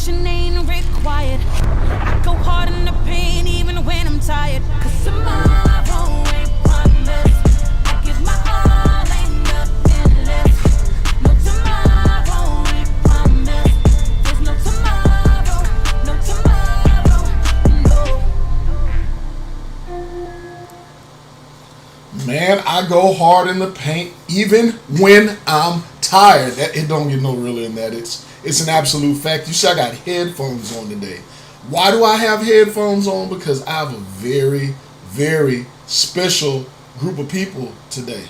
motivation ain't required. I go hard in the pain even when I'm tired. 'Cause tomorrow ain't promised. I give my all, ain't nothing left. No tomorrow ain't promised. There's no tomorrow, no tomorrow, no. Man, I go hard in the paint even when I'm tired. It don't get no realer than that. It's an absolute fact. You see, I got headphones on today. Why do I have headphones on? Because I have a very, very special group of people today.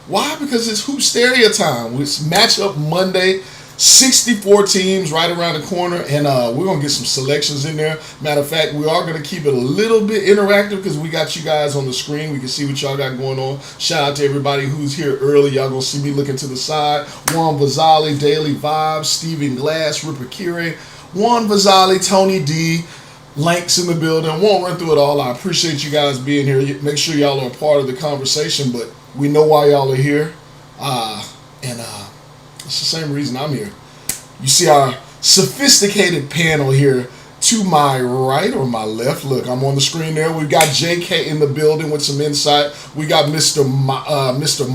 Why? Because it's Hoopsteria time. It's matchup Monday. 64 teams right around the corner, and we're going to get some selections in there. Matter of fact, we are going to keep it a little bit interactive because we got you guys on the screen. We can see what y'all got going on. Shout out to everybody who's here early. Y'all going to see me looking to the side. Juan Vazali, Daily Vibes, Steven Glass, Ripper Kire, Juan Vazali, Tony D, Lanks in the building. Won't run through it all. I appreciate you guys being here. Make sure y'all are a part of the conversation, but we know why y'all are here. It's the same reason I'm here. You see our sophisticated panel here to my right or my left. Look, I'm on the screen there. We've got JK in the building with some insight. We got Mr.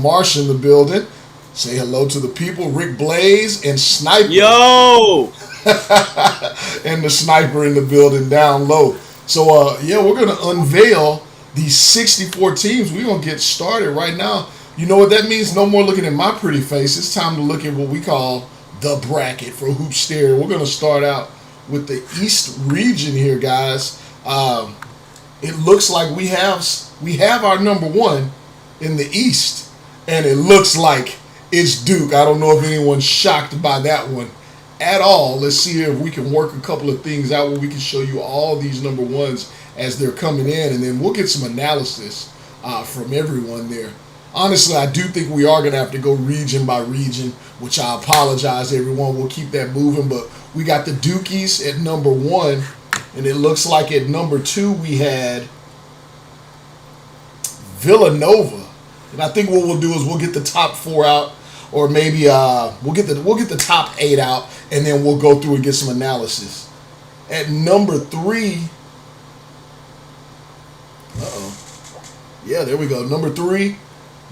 Marsh in the building. Say hello to the people. Rick Blaze and Sniper. Yo! And the Sniper in the building down low. So, we're going to unveil these 64 teams. We're going to get started right now. You know what that means? No more looking at my pretty face. It's time to look at what we call the bracket for Hoopsteria. We're going to start out with the East region here, guys. It looks like we have our number one in the East, and it looks like it's Duke. I don't know if anyone's shocked by that one at all. Let's see if we can work a couple of things out where we can show you all these number ones as they're coming in, and then we'll get some analysis from everyone there. Honestly, I do think we are going to have to go region by region, which I apologize, everyone. We'll keep that moving, but we got the Dukies at number one, and it looks like at number two we had Villanova. And I think what we'll do is we'll get the top four out, or maybe we'll get the top eight out, and then we'll go through and get some analysis. At number three, yeah, there we go. Number three.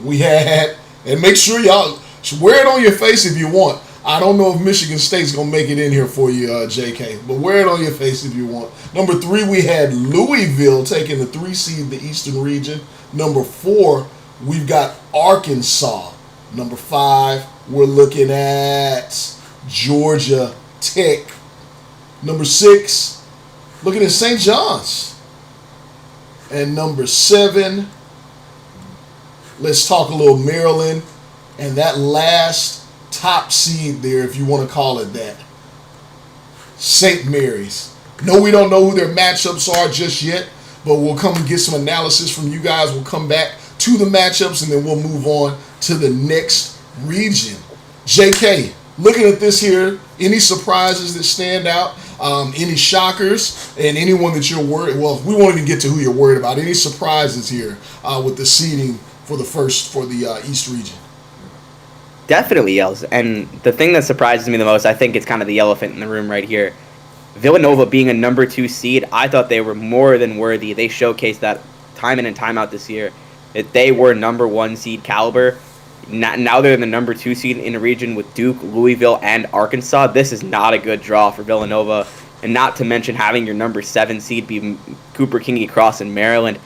We had, and make sure y'all wear it on your face if you want. I don't know if Michigan State's going to make it in here for you, JK, but wear it on your face if you want. Number three, we had Louisville taking the 3 seed, the Eastern region. Number four, we've got Arkansas. Number five, we're looking at Georgia Tech. Number six, looking at St. John's. And number seven, let's talk a little Maryland, and that last top seed there, if you want to call it that, St. Mary's. No, we don't know who their matchups are just yet, but we'll come and get some analysis from you guys. We'll come back to the matchups, and then we'll move on to the next region. JK, looking at this here, any surprises that stand out? Any shockers, and anyone that you're worried? Well, we won't even get to who you're worried about. Any surprises here with the seeding for the East region? Definitely, Yells. And the thing that surprises me the most, I think it's kind of the elephant in the room right here. Villanova being a number 2 seed, I thought they were more than worthy. They showcased that time in and time out this year, that they were number 1 seed caliber. Now they're the number 2 seed in a region with Duke, Louisville, and Arkansas. This is not a good draw for Villanova. And not to mention having your number 7 seed be Cooper Kingy Cross in Maryland.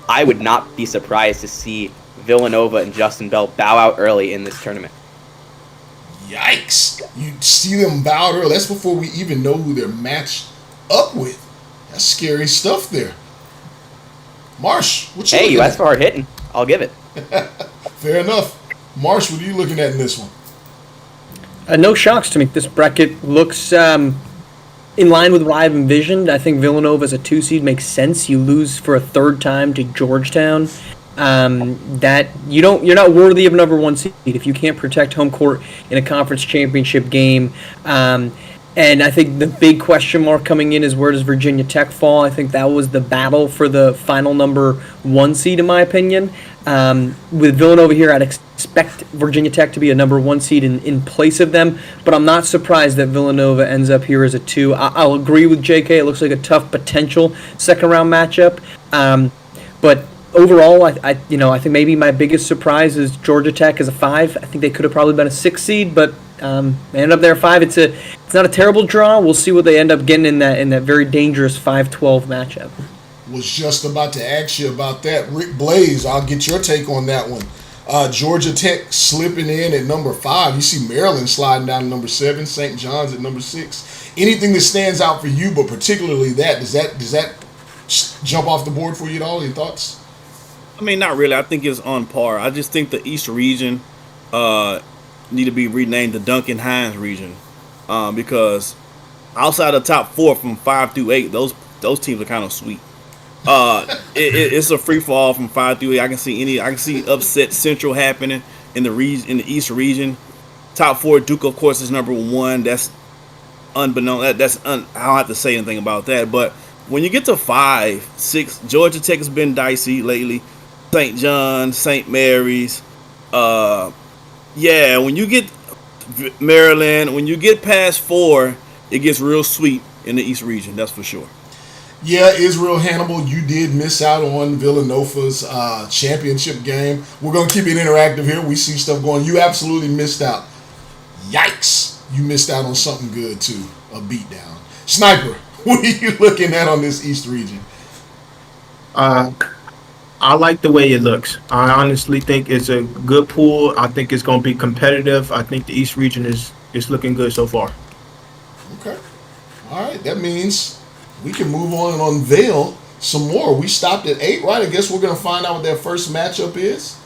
I would not be surprised to see Villanova and Justin Bell bow out early in this tournament. Yikes. You see them bow out early. That's before we even know who they're matched up with. That's scary stuff there. Marsh, what you you asked for hard hitting. I'll give it. Fair enough. Marsh, what are you looking at in this one? No shocks to me. This bracket looks in line with what I've envisioned. I think Villanova as a 2 seed makes sense. You lose for a third time to Georgetown. That you're not worthy of number 1 seed if you can't protect home court in a conference championship game. And I think the big question mark coming in is where does Virginia Tech fall? I think that was the battle for the final number 1 seed, in my opinion. With Villanova here, I'd expect Virginia Tech to be a number 1 seed in place of them, but I'm not surprised that Villanova ends up here as a 2. I'll agree with JK. It looks like a tough potential second round matchup. But overall, I think maybe my biggest surprise is Georgia Tech as a 5. I think they could have probably been a 6 seed, but they end up there 5. It's not a terrible draw. We'll see what they end up getting in that very dangerous 5-12 matchup. Was just about to ask you about that. Rick Blaze, I'll get your take on that one. Georgia Tech slipping in at number 5. You see Maryland sliding down to number 7, St. John's at number 6. Anything that stands out for you, but particularly that, does that jump off the board for you at all? Any thoughts? I mean, not really. I think it's on par. I just think the East region need to be renamed the Duncan Hines region because outside the top 4 from 5 through 8, those teams are kind of sweet. It's a free fall from 5 through 8. I can see upset Central happening in the East region. Top 4, Duke of course is number 1. That's unbeknown. I don't have to say anything about that. But when you get to 5, 6, Georgia Tech has been dicey lately. St. John's, St. Mary's. When you get Maryland, when you get past 4, it gets real sweet in the East region. That's for sure. Yeah, Israel Hannibal, you did miss out on Villanova's championship game. We're going to keep it interactive here. We see stuff going. You absolutely missed out. Yikes. You missed out on something good, too. A beatdown. Sniper, what are you looking at on this East region? I like the way it looks. I honestly think it's a good pool. I think it's going to be competitive. I think the East region is looking good so far. Okay. All right. That means we can move on and unveil some more. We stopped at 8, right? I guess we're going to find out what that first matchup is.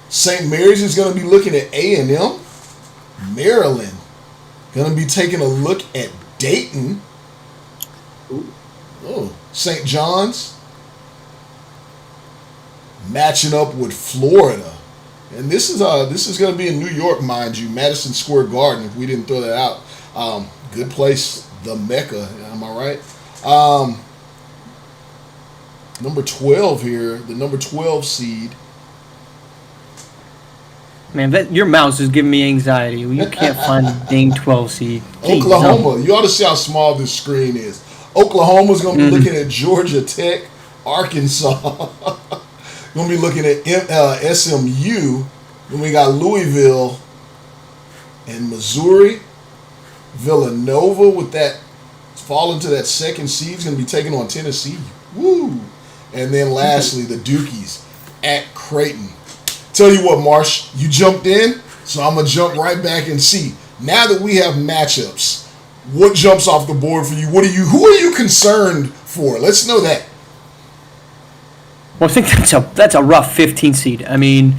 St. Mary's is going to be looking at A&M. Maryland going to be taking a look at Dayton. Oh, St. John's matching up with Florida. And this is going to be in New York, mind you, Madison Square Garden, if we didn't throw that out. Good place, the Mecca, am I right? Number 12 here, the number 12 seed. Man, your mouse is giving me anxiety. You can't find the dang 12 seed. Oklahoma. You ought to see how small this screen is. Oklahoma's going to be looking at Georgia Tech. Arkansas going to be looking at SMU. Then we got Louisville and Missouri. Villanova with that fall into that second seed is going to be taking on Tennessee. Woo! And then lastly, the Dukies at Creighton. Tell you what, Marsh, you jumped in, so I'm going to jump right back and see. Now that we have matchups, what jumps off the board for you? Who are you concerned for? Let's know that. Well, I think that's a rough 15 seed. I mean,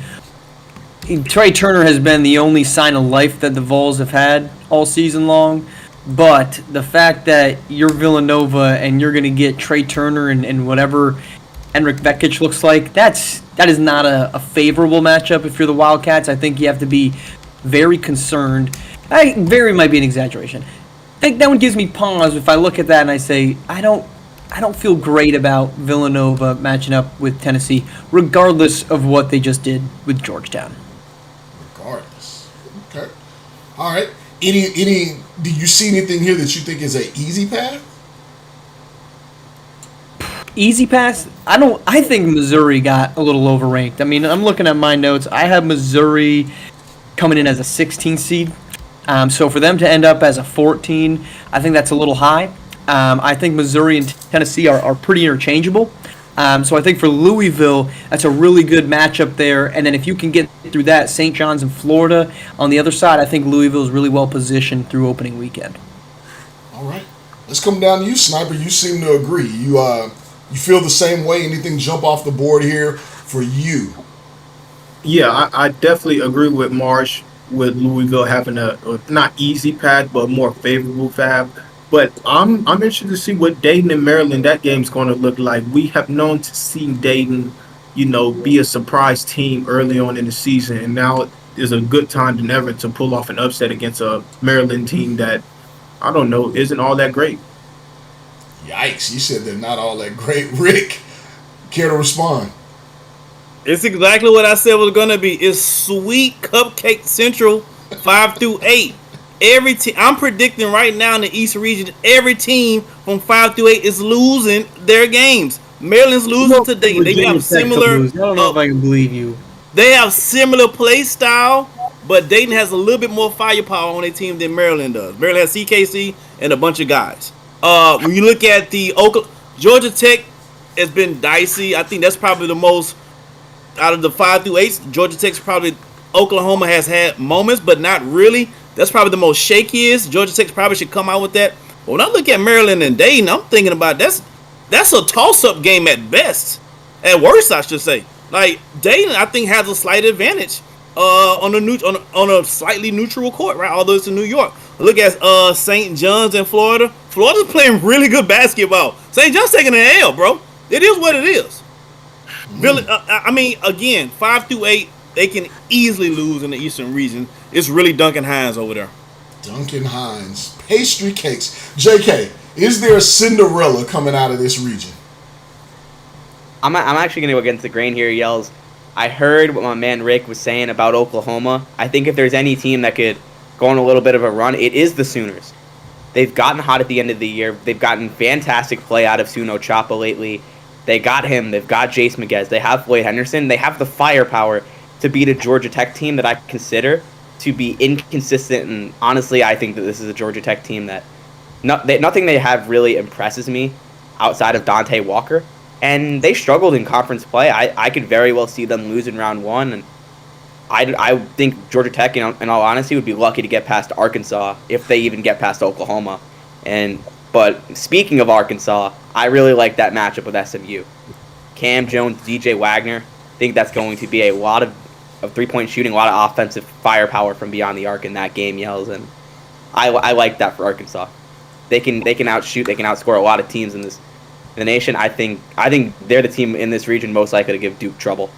Trey Turner has been the only sign of life that the Vols have had all season long. But the fact that you're Villanova and you're going to get Trey Turner and whatever Henrik Vekic looks like, that is not a favorable matchup if you're the Wildcats. I think you have to be very concerned. Very might be an exaggeration. I think that one gives me pause if I look at that and I say, I don't feel great about Villanova matching up with Tennessee, regardless of what they just did with Georgetown. Regardless. Okay. All right. Do you see anything here that you think is an easy path? Easy pass? I think Missouri got a little overranked. I mean, I'm looking at my notes. I have Missouri coming in as a 16 seed. So for them to end up as a 14, I think that's a little high. I think Missouri and Tennessee are pretty interchangeable. So I think for Louisville, that's a really good matchup there. And then if you can get through that, St. John's and Florida on the other side, I think Louisville is really well positioned through opening weekend. All right. Let's come down to you, Sniper. You seem to agree. You feel the same way? Anything jump off the board here for you? Yeah, I definitely agree with Marsh with Louisville having a not easy path, but more favorable path. But I'm interested to see what Dayton and Maryland, that game's going to look like. We have known to see Dayton, be a surprise team early on in the season, and now is a good time than ever to pull off an upset against a Maryland team that I don't know, isn't all that great. Yikes! You said they're not all that great. Rick, care to respond? It's exactly what I said was gonna be. It's sweet cupcake central, 5 through 8. Every team, I'm predicting right now in the East region, every team from 5 through 8 is losing their games. Maryland's losing today. They Virginia have Tech to similar. lose. I don't know if I can believe you. They have similar play style, but Dayton has a little bit more firepower on their team than Maryland does. Maryland has CKC and a bunch of guys. When you look at the Georgia Tech, has been dicey. I think that's probably the most out of the 5 through 8. Georgia Tech's probably Oklahoma has had moments, but not really. That's probably the most shakiest. Georgia Tech probably should come out with that. But when I look at Maryland and Dayton, I'm thinking about that's a toss-up game at best. At worst, I should say. Like Dayton, I think has a slight advantage on a slightly neutral court, right? Although it's in New York. Look at St. John's in Florida. Florida's playing really good basketball. St. John's taking an L, bro. It is what it is. I mean, again, 5 through 8, they can easily lose in the Eastern region. It's really Duncan Hines over there. Duncan Hines, pastry cakes. JK, is there a Cinderella coming out of this region? I'm actually going to go against the grain here, Yells. I heard what my man Rick was saying about Oklahoma. I think if there's any team that could go on a little bit of a run, it is the Sooners. They've gotten hot at the end of the year. They've gotten fantastic play out of Suno Chapa lately. They got him. They've got Jace Miguez. They have Floyd Henderson. They have the firepower to beat a Georgia Tech team that I consider to be inconsistent. And honestly, I think that this is a Georgia Tech team that nothing they have really impresses me outside of Dante Walker. And they struggled in conference play. I could very well see them lose in round one. And I think Georgia Tech, in all honesty, would be lucky to get past Arkansas if they even get past Oklahoma. But speaking of Arkansas, I really like that matchup with SMU. Cam Jones, DJ Wagner. I think that's going to be a lot of three-point shooting, a lot of offensive firepower from beyond the arc in that game, Yells. And I like that for Arkansas. They can outshoot, they can outscore a lot of teams in the nation. I think they're the team in this region most likely to give Duke trouble.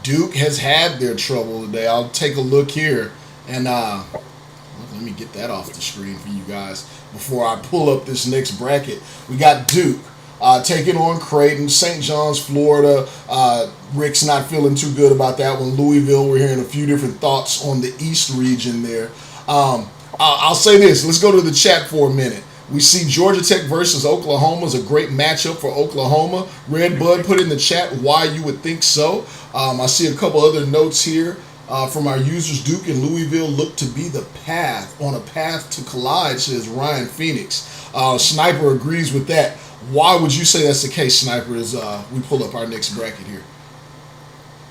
Duke has had their trouble today. I'll take a look here and let me get that off the screen for you guys before I pull up this next bracket. We got Duke taking on Creighton, St. John's, Florida. Rick's not feeling too good about that one. Louisville, we're hearing a few different thoughts on the East region there. I'll say this. Let's go to the chat for a minute. We see Georgia Tech versus Oklahoma is a great matchup for Oklahoma. Red Bud put in the chat why you would think so. I see a couple other notes here from our users. Duke and Louisville look to be on a path to collide, says Ryan Phoenix. Sniper agrees with that. Why would you say that's the case, Sniper, as we pull up our next bracket here?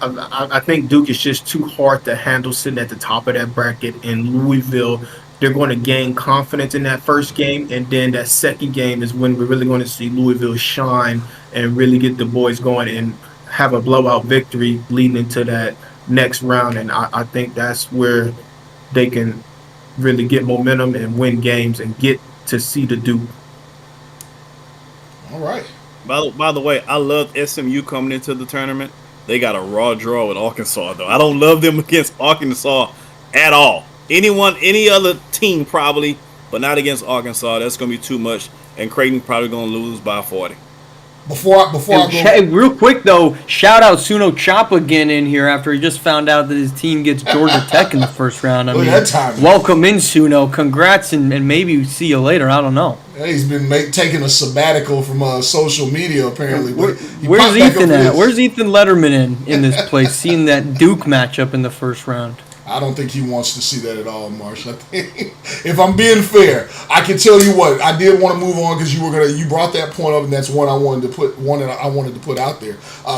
I think Duke is just too hard to handle sitting at the top of that bracket. In Louisville, they're going to gain confidence in that first game, and then that second game is when we're really going to see Louisville shine and really get the boys going and have a blowout victory leading into that next round. And I think that's where they can really get momentum and win games and get to see the Duke. All right. By the way, I love SMU coming into the tournament. They got a raw draw with Arkansas, though. I don't love them against Arkansas at all. Any other team probably, but not against Arkansas. That's going to be too much, and Creighton probably going to lose by 40. Before I go, real quick though, shout out Suno Chop again in here after he just found out that his team gets Georgia Tech in the first round. I mean, that time. Welcome in, Suno. Congrats, and maybe see you later. I don't know. Yeah, he's been taking a sabbatical from social media apparently. Where's Ethan at? Where's Ethan Letterman in this place? Seeing that Duke matchup in the first round. I don't think he wants to see that at all, Marsh. I think, if I'm being fair, I can tell you what I did want to move on because you brought that point up, and that's one I wanted to put out there.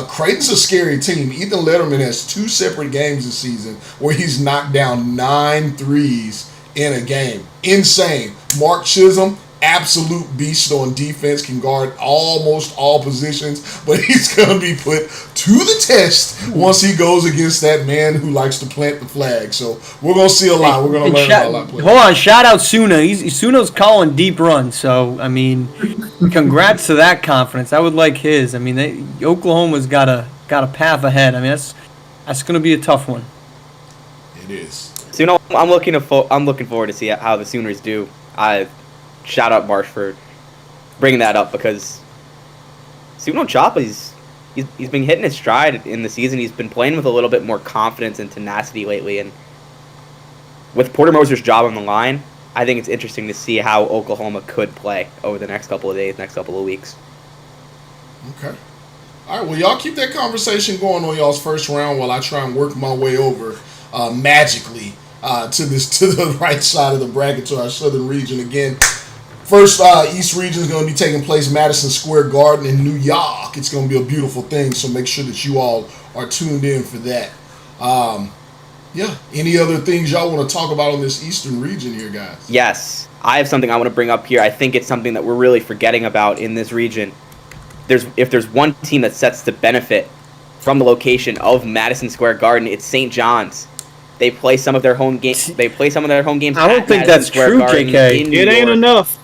Creighton's a scary team. Ethan Letterman has 2 separate games this season where he's knocked down 9 threes in a game. Insane. Mark Chisholm, absolute beast on defense, can guard almost all positions, but he's going to be put to the test once he goes against that man who likes to plant the flag. So we're going to see a lot. We're going to learn about a lot. Hold on, shout out Suna. Suno's calling deep runs, so, I mean, congrats to that confidence. I would like his. I mean, Oklahoma's got a path ahead. I mean, that's going to be a tough one. It is. So, I'm looking forward to see how the Sooners do Shout out Marsh for bringing that up because Suno Chapa, he's been hitting his stride in the season. He's been playing with a little bit more confidence and tenacity lately, and with Porter Moser's job on the line, I think it's interesting to see how Oklahoma could play over the next couple of days, next couple of weeks. Okay. All right, well, y'all keep that conversation going on y'all's first round while I try and work my way over magically to the right side of the bracket to our southern region again. First East region is going to be taking place Madison Square Garden in New York. It's going to be a beautiful thing, so make sure that you all are tuned in for that. Yeah, any other things y'all want to talk about on this Eastern region here, guys? Yes, I have something I want to bring up here. I think it's something that we're really forgetting about in this region. If there's one team that sets to benefit from the location of Madison Square Garden, it's St. John's. They play some of their home games. I don't think Madison that's Square true, Garden JK. in New It ain't York. enough.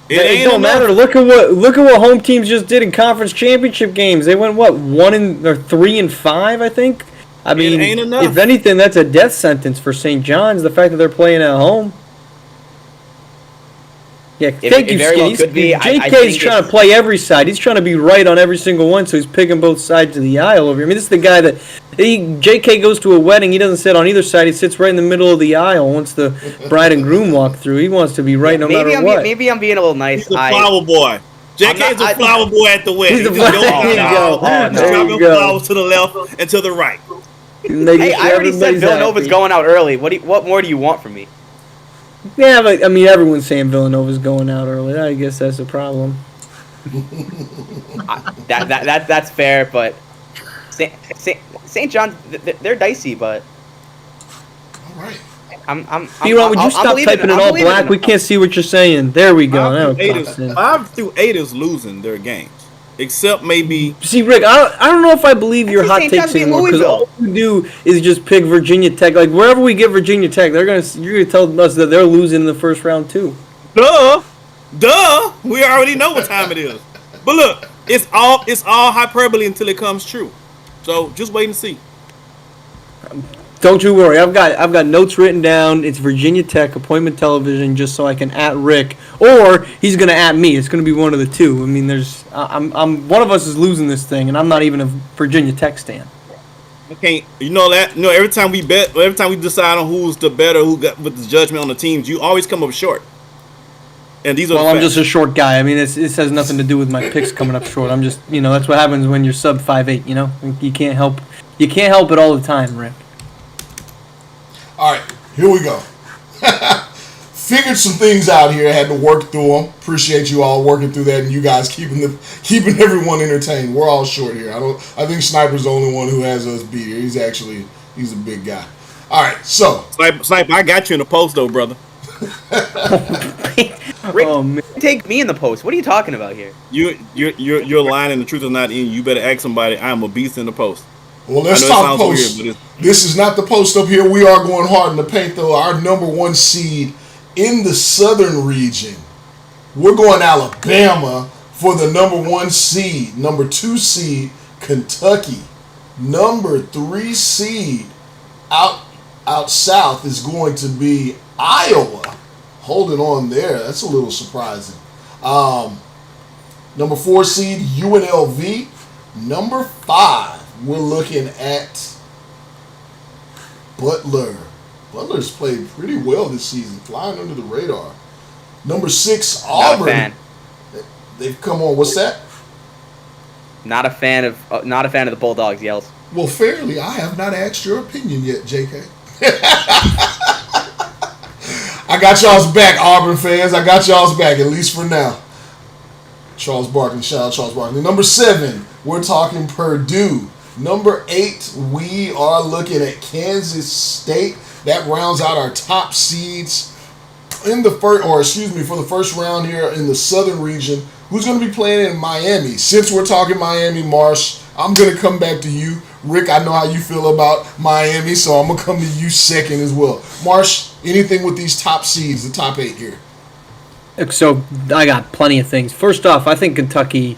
It don't matter. Look at what home teams just did in conference championship games. They went 3-5, I think. I mean, ain't enough. if anything, that's a death sentence for St. John's. The fact that they're playing at home. Yeah, thank you, very well Skinny. could be. I JK's think trying to play every side. He's trying to be right on every single one, so he's picking both sides of the aisle over here. I mean, this is the guy that JK goes to a wedding. He doesn't sit on either side. He sits right in the middle of the aisle once the bride and groom walk through. He wants to be right no matter what. Maybe I'm being a little nice. He's a flower boy. JK's a flower boy at the wedding. He's a He just flower- goes there you go. down, There you dropping go. flowers to the left and to the right. Hey, I already said Villanova's going out early. What more do you want from me? Yeah, but I mean, everyone's saying Villanova's going out early. I guess that's a problem. That's fair, but St. John's, they're dicey, but All right. B-Ron, would you stop typing it all black? We can't see what you're saying. There we go. Now it pops in. 5 through 8 is losing their games, except maybe. See, Rick, I don't know if I believe your hot St. takes John's beat anymore because Louisville. all you do is just pick Virginia Tech. Like wherever we get Virginia Tech, you're gonna tell us that they're losing in the first round too. Duh. We already know what time it is. But look, it's all hyperbole until it comes true. So just wait and see. Don't you worry. I've got notes written down. It's Virginia Tech appointment television, just so I can at Rick, or he's gonna at me. It's gonna be one of the two. I mean, I'm one of us is losing this thing, and I'm not even a Virginia Tech stan. Okay, you know that. You know, every time we decide on who's the better, who got with the judgment on the teams, you always come up short. And these are. Well, the I'm facts. just a short guy. I mean, this has nothing to do with my picks coming up short. I'm just, that's what happens when you're sub 5'8". You can't help it all the time, Rick. All right, here we go. Figured some things out here. Had to work through them. Appreciate you all working through that, and you guys keeping everyone entertained. We're all short here. I think Sniper's the only one who has us beat here. He's a big guy. All right, so Sniper, I got you in the post though, brother. Rick, Oh, man. take me in the post. What are you talking about here? You're lying, and the truth is not in you. You better ask somebody. I am a beast in the post. well, let's I know it talk sounds post. weird, but This is not the post up here. We are going hard in the paint, though. Our number 1 seed in the Southern region. We're going Alabama for the number 1 seed. Number 2 seed, Kentucky. Number 3 seed out south is going to be Iowa. Holding on there. That's a little surprising. Number 4 seed, UNLV. Number 5, we're looking at Butler. Butler's played pretty well this season, flying under the radar. Number 6, Auburn. Not a fan. They've come on. What's that? Not a fan of the Bulldogs. Yells. Well, fairly, I have not asked your opinion yet, JK. I got y'all's back, Auburn fans. I got y'all's back, at least for now. Charles Barkley, shout out Charles Barkley. Number 7, we're talking Purdue. Number 8, we are looking at Kansas State. That rounds out our top seeds in the for the first round here in the Southern region. Who's going to be playing in Miami? Since we're talking Miami, Marsh, I'm going to come back to you. Rick, I know how you feel about Miami, so I'm going to come to you second as well. Marsh, anything with these top seeds, the top 8 here? So I got plenty of things. First off, I think Kentucky.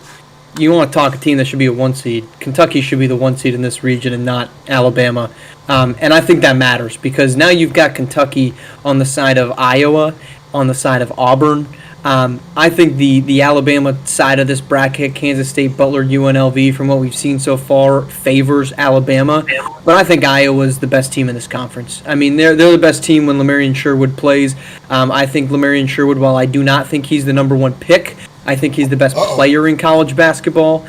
You want to talk a team that should be a 1 seed. Kentucky should be the 1 seed in this region and not Alabama. And I think that matters because now you've got Kentucky on the side of Iowa. on the side of Auburn. I think the Alabama side of this bracket, Kansas State, Butler, UNLV, from what we've seen so far, favors Alabama. But I think Iowa's the best team in this conference. I mean, they're the best team when Lamarian Sherwood plays. I think Lamarian Sherwood, while I do not think he's the number one pick, I think he's the best player in college basketball.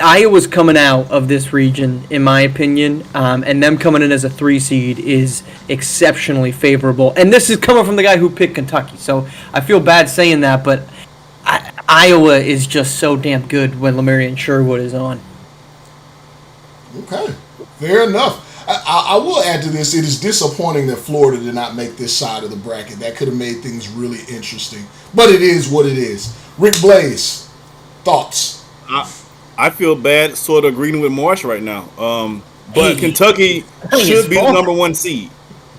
Iowa's coming out of this region, in my opinion, and them coming in as a 3 seed is exceptionally favorable. And this is coming from the guy who picked Kentucky, so I feel bad saying that, but Iowa is just so damn good when Lamarian Sherwood is on. Okay, fair enough. I will add to this, it is disappointing that Florida did not make this side of the bracket. That could have made things really interesting. But it is what it is. Rick Blaze, thoughts? I feel bad sort of agreeing with Marsh right now. But Kentucky should be the number 1 seed.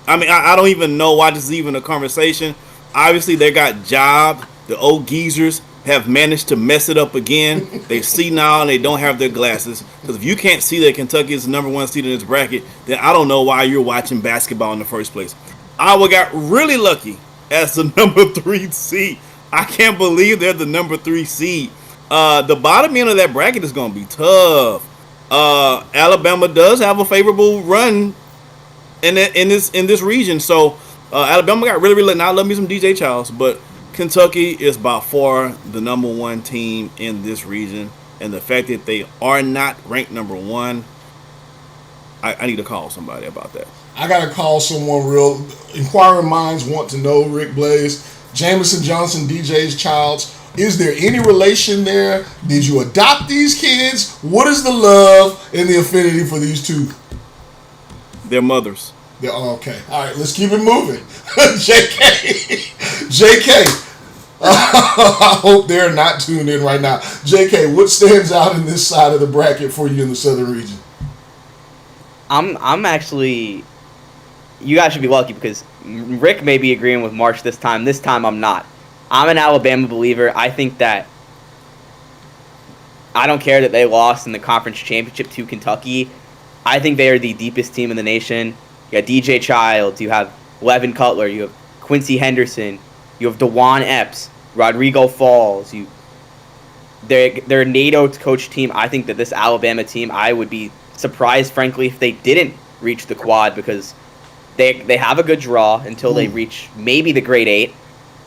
I mean, I don't even know why this is even a conversation. Obviously, they got jobbed. The old geezers have managed to mess it up again. They see now and they don't have their glasses. Because if you can't see that Kentucky is the number 1 seed in this bracket, then I don't know why you're watching basketball in the first place. Iowa got really lucky as the number 3 seed. I can't believe they're the number 3 seed. The bottom end of that bracket is going to be tough. Alabama does have a favorable run in this region, so Alabama got really lucky. Now I love me some DJ Childs, but Kentucky is by far the number 1 team in this region, and the fact that they are not ranked number 1, I need to call somebody about that. I got to call someone real. Inquiring minds want to know, Rick Blaze, Jamison Johnson, DJ's Childs. Is there any relation there? Did you adopt these kids? What is the love and the affinity for these two? Their mothers. Okay. All right, let's keep it moving. JK. I hope they're not tuned in right now. JK, what stands out in this side of the bracket for you in the Southern region? I'm actually... You guys should be lucky because Rick may be agreeing with Marsh this time. This time I'm not. I'm an Alabama believer. I think that I don't care that they lost in the conference championship to Kentucky. I think they are the deepest team in the nation. You got DJ Childs, you have Levin Cutler, you have Quincy Henderson, you have DeJuan Epps, Rodrigo Falls. They're a NATO coach team. I think that this Alabama team, I would be surprised, frankly, if they didn't reach the quad because they have a good draw until they reach maybe the grade 8,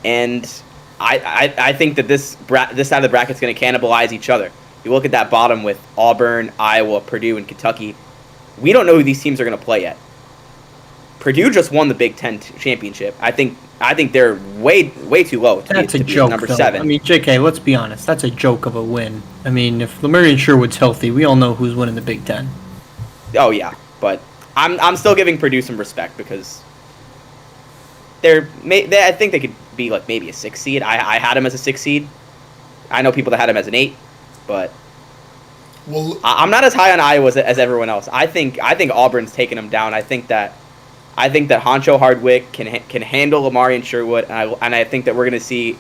and I think that this side of the bracket is going to cannibalize each other. You look at that bottom with Auburn, Iowa, Purdue, and Kentucky. We don't know who these teams are going to play yet. Purdue just won the Big Ten championship. I think they're way too low to be number 7. I mean, JK, let's be honest. That's a joke of a win. I mean, if Lamarian Sherwood's healthy, we all know who's winning the Big Ten. Oh yeah, but I'm still giving Purdue some respect because I think they could be like maybe a 6 seed. I had them as a 6 seed. I know people that had them as an 8, but I'm not as high on Iowa as everyone else. I think Auburn's taking them down. I think that Honcho Hardwick can handle Lamarian Sherwood, and I think that we're going to see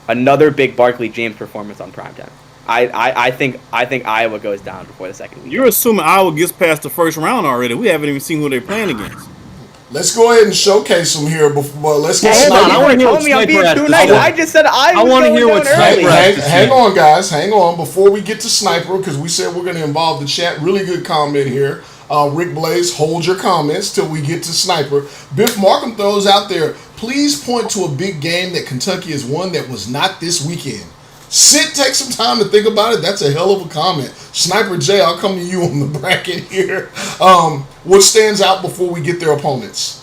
another big Barkley James performance on primetime. I think Iowa goes down before the second week. You're assuming Iowa gets past the first round already. We haven't even seen who they're playing against. Let's go ahead and showcase them here. Before let's get Hold on, I want to hear what I'm being Sniper too nice. I just said I want to hear what Sniper has to say. Hang on, guys. Hang on. Before we get to Sniper, because we said we're going to involve the chat. Really good comment here. Rick Blaze, hold your comments till we get to Sniper. Biff Markham throws out there, please point to a big game that Kentucky has won that was not this weekend. Take some time to think about it. That's a hell of a comment. Sniper J, I'll come to you on the bracket here. What stands out before we get their opponents?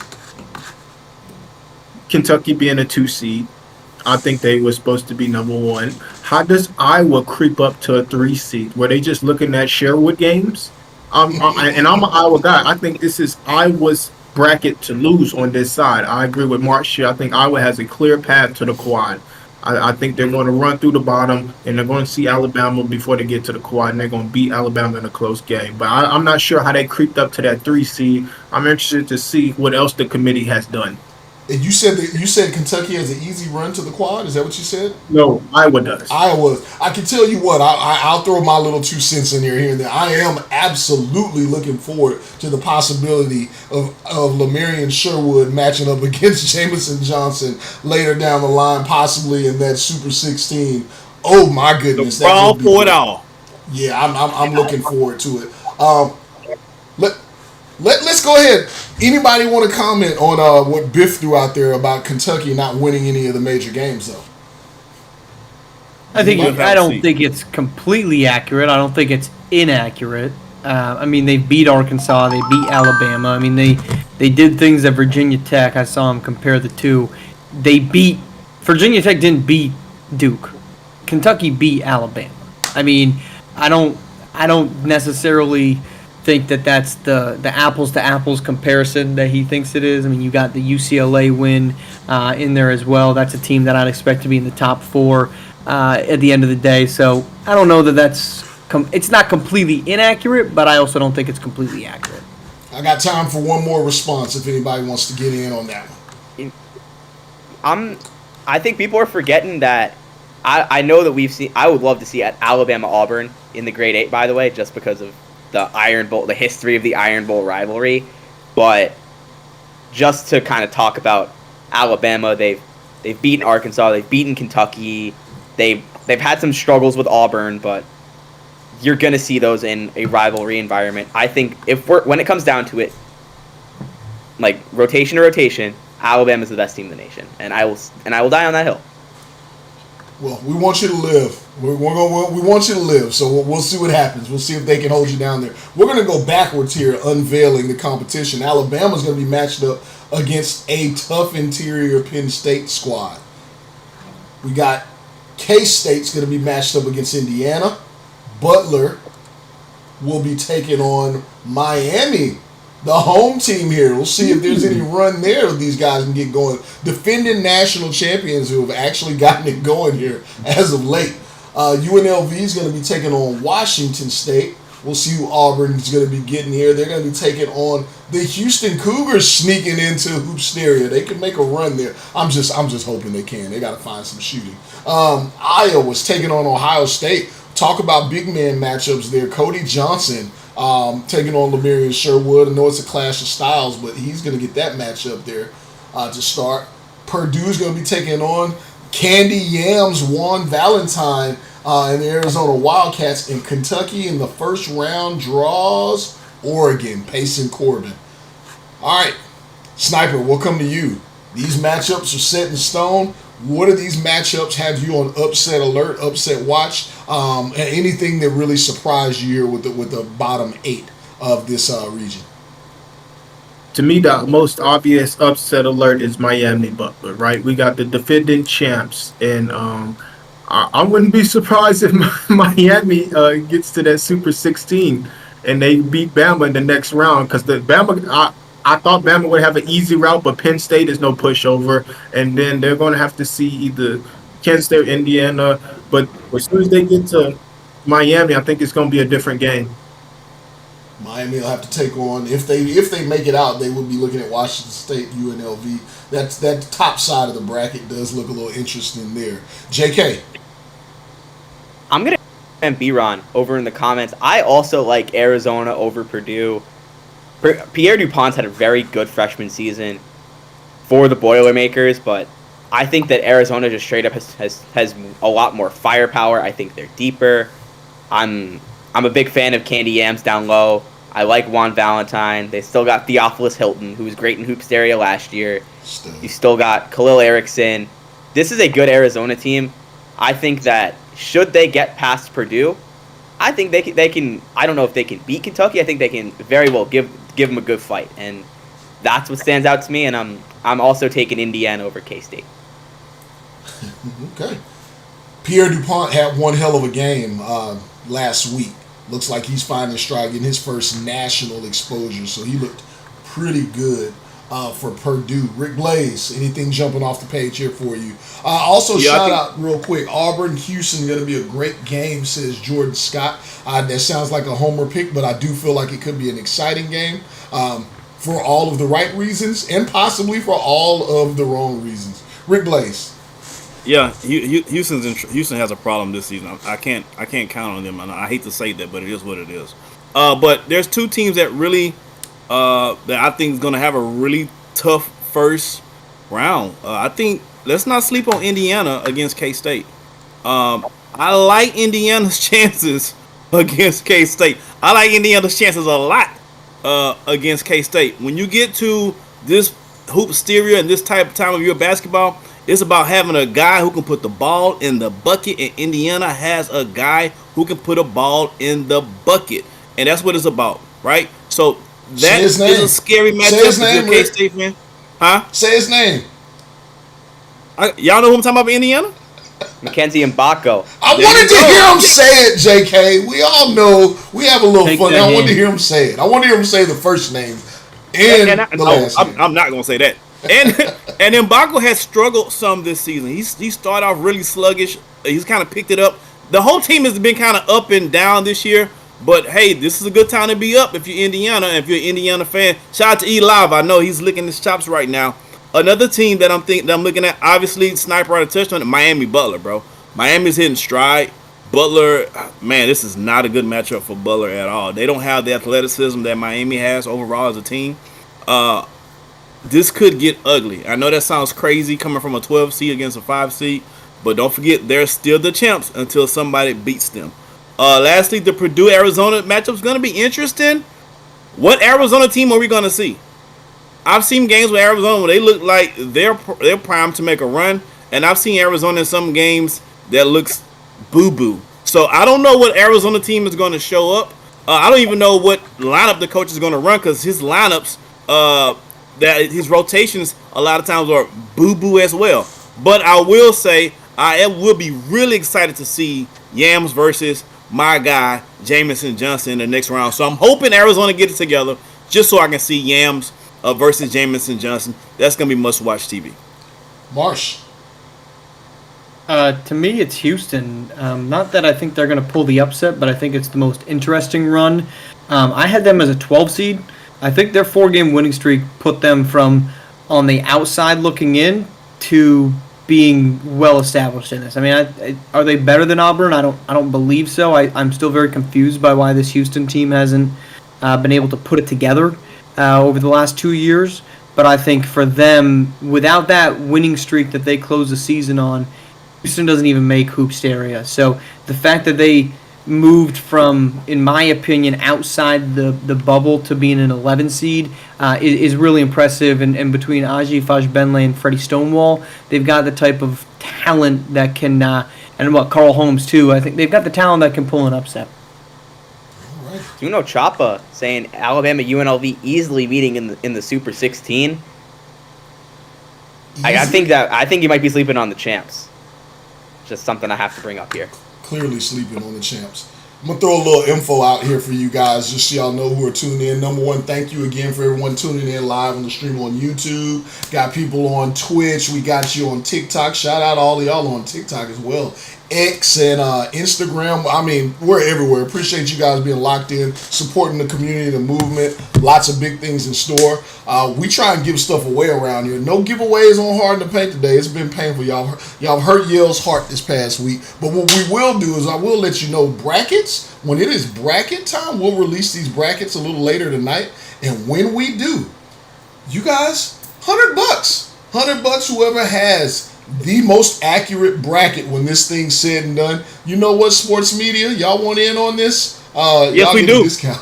Kentucky being a 2 seed. I think they were supposed to be number 1. How does Iowa creep up to a 3 seed? Were they just looking at Sherwood games? I'm an Iowa guy. I think this is Iowa's bracket to lose on this side. I agree with Mark here. I think Iowa has a clear path to the quad. I think they're going to run through the bottom, and they're going to see Alabama before they get to the quad, and they're going to beat Alabama in a close game. But I'm not sure how they creeped up to that 3 seed. I'm interested to see what else the committee has done. And you said Kentucky has an easy run to the quad. Is that what you said? No, Iowa does. Iowa. I can tell you what. I'll throw my little 2 cents in here and there. I am absolutely looking forward to the possibility of Lamarion Sherwood matching up against Jamison Johnson later down the line, possibly in that Super 16. Oh my goodness, The brawl for it all. Yeah, I'm looking forward to it. Let's go ahead. Anybody want to comment on what Biff threw out there about Kentucky not winning any of the major games, though? I don't think it's completely accurate. I don't think it's inaccurate. I mean, they beat Arkansas. They beat Alabama. I mean, they did things at Virginia Tech. I saw them compare the two. Virginia Tech didn't beat Duke. Kentucky beat Alabama. I mean, I don't necessarily think that that's the apples to apples comparison that he thinks it is. I mean, you got the UCLA win in there as well. That's a team that I'd expect to be in the top 4 at the end of the day. So I don't know that it's not completely inaccurate, but I also don't think it's completely accurate. I got time for one more response if anybody wants to get in on that one. I think people are forgetting that. I know that we've seen. I would love to see at Alabama Auburn in the grade 8, by the way, just because of the Iron Bowl, the history of the Iron Bowl rivalry. But just to kind of talk about Alabama, they've beaten Arkansas, they've beaten Kentucky, they've had some struggles with Auburn, but you're gonna see those in a rivalry environment. I think when it comes down to it, like rotation to rotation, Alabama's the best team in the nation, and I will die on that hill. Well, we want you to live. We want you to live, so we'll see what happens. We'll see if they can hold you down there. We're going to go backwards here, unveiling the competition. Alabama's going to be matched up against a tough interior Penn State squad. We got K-State's going to be matched up against Indiana. Butler will be taking on Miami, the home team here. We'll see if there's any run there these guys can get going. Defending national champions who have actually gotten it going here as of late. UNLV is going to be taking on Washington State. We'll see who Auburn is going to be getting here. They're going to be taking on the Houston Cougars, sneaking into Hoopsteria. They can make a run there. I'm just hoping they can. They got to find some shooting. Iowa's taking on Ohio State. Talk about big man matchups there. Cody Johnson taking on Lamarion Sherwood. I know it's a clash of styles, but he's going to get that matchup there to start. Purdue's going to be taking on Candy Yams, Juan Valentine, and the Arizona Wildcats. In Kentucky in the first round draws Oregon, Payson Corbin. All right, Sniper, we'll come to you. These matchups are set in stone. What do these matchups have you on upset alert, upset watch, and anything that really surprised you here with the bottom 8 of this region? To me, the most obvious upset alert is Miami Butler, right? We got the defending champs, and I wouldn't be surprised if Miami gets to that Super 16 and they beat Bama in the next round, because I thought Bama would have an easy route, but Penn State is no pushover, and then they're going to have to see either Kansas State or Indiana. But as soon as they get to Miami, I think it's going to be a different game. Miami will have to take on, if they make it out, they will be looking at Washington State, UNLV. That top side of the bracket does look a little interesting there. JK. I'm going to and B-Ron over in the comments. I also like Arizona over Purdue. Pierre DuPont's had a very good freshman season for the Boilermakers, but I think that Arizona just straight up has a lot more firepower. I think they're deeper. I'm a big fan of Candy Yams down low. I like Juan Valentine. They still got Theophilus Hilton, who was great in Hoopsteria last year. You still got Khalil Erickson. This is a good Arizona team. I think that should they get past Purdue, I think they can. I don't know if they can beat Kentucky. I think they can very well give them a good fight, and that's what stands out to me. And I'm also taking Indiana over K-State. Okay. Pierre DuPont had one hell of a game last week. Looks like he's finding stride, getting his first national exposure, so he looked pretty good for Purdue. Rick Blaze, anything jumping off the page here for you? Shout out real quick, Auburn-Houston going to be a great game, says Jordan Scott. That sounds like a homer pick, but I do feel like it could be an exciting game. for all of the right reasons and possibly for all of the wrong reasons. Rick Blaze. Yeah, Houston has a problem this season. I can't count on them. I hate to say that, but it is what it is. But there's two teams that really that I think is going to have a really tough first round. I think let's not sleep on Indiana against K-State. I like Indiana's chances against K-State. I like Indiana's chances a lot against K-State. When you get to this hoopsteria and this type of time of your basketball, it's about having a guy who can put the ball in the bucket, and Indiana has a guy who can put a ball in the bucket, and that's what it's about, right? So that is a scary matchup for your K-State fan. Huh? Say his name. Y'all know who I'm talking about, Indiana? Mackenzie Mbako. I wanted to hear him say it, JK. We all know we have a little fun. I wanted to hear him say it. I wanted to hear him say the first name and the last name. I'm not going to say that. And Mbako has struggled some this season. He started off really sluggish. He's kind of picked it up. The whole team has been kind of up and down this year. But, hey, this is a good time to be up if you're Indiana. If you're an Indiana fan, shout out to E Live. I know he's licking his chops right now. Another team that I'm looking at, obviously, Sniper already touched on it, Miami Butler, bro. Miami's hitting stride. Butler, man, this is not a good matchup for Butler at all. They don't have the athleticism that Miami has overall as a team. This could get ugly. I know that sounds crazy coming from a 12 seed against a 5 seed, but don't forget they're still the champs until somebody beats them. Lastly, the Purdue-Arizona matchup is going to be interesting. What Arizona team are we going to see? I've seen games with Arizona where they look like they're primed to make a run, and I've seen Arizona in some games that looks boo-boo. So I don't know what Arizona team is going to show up. I don't even know what lineup the coach is going to run because his lineups, his rotations a lot of times are boo-boo as well. But I will say I will be really excited to see Yams versus my guy Jamison Johnson in the next round. So I'm hoping Arizona gets it together just so I can see Yams versus Jamison Johnson. That's going to be must-watch TV. Marsh. To me, it's Houston. Not that I think they're going to pull the upset, but I think it's the most interesting run. I had them as a 12 seed. I think their 4-game winning streak put them from on the outside looking in to being well established in this. I mean, are they better than Auburn? I don't believe so. I'm still very confused by why this Houston team hasn't been able to put it together over the last 2 years. But I think for them, without that winning streak that they close the season on, Houston doesn't even make Hoopsteria. So the fact that they moved from, in my opinion, outside the bubble to being an 11 seed is really impressive. And between Aji Fajbenle and Freddie Stonewall, they've got the type of talent that can, and Carl Holmes too. I think they've got the talent that can pull an upset. Juno Chapa saying Alabama UNLV easily beating in the Super 16. I think you might be sleeping on the champs. Just something I have to bring up here. Clearly sleeping on the champs. I'm going to throw a little info out here for you guys just so y'all know who are tuning in. Number one, thank you again for everyone tuning in live on the stream on YouTube. Got people on Twitch. We got you on TikTok. Shout out to all of y'all on TikTok as well. X and Instagram. I mean, we're everywhere. Appreciate you guys being locked in, supporting the community, the movement. Lots of big things in store. We try and give stuff away around here. No giveaways on Hard in the Paint today. It's been painful. Y'all hurt Yale's heart this past week. But what we will do is I will let you know brackets. When it is bracket time, we'll release these brackets a little later tonight. And when we do, you guys, $100. $100 whoever has the most accurate bracket when this thing's said and done. You know what, sports media? Y'all want in on this? Yes, y'all we get a do. Discount.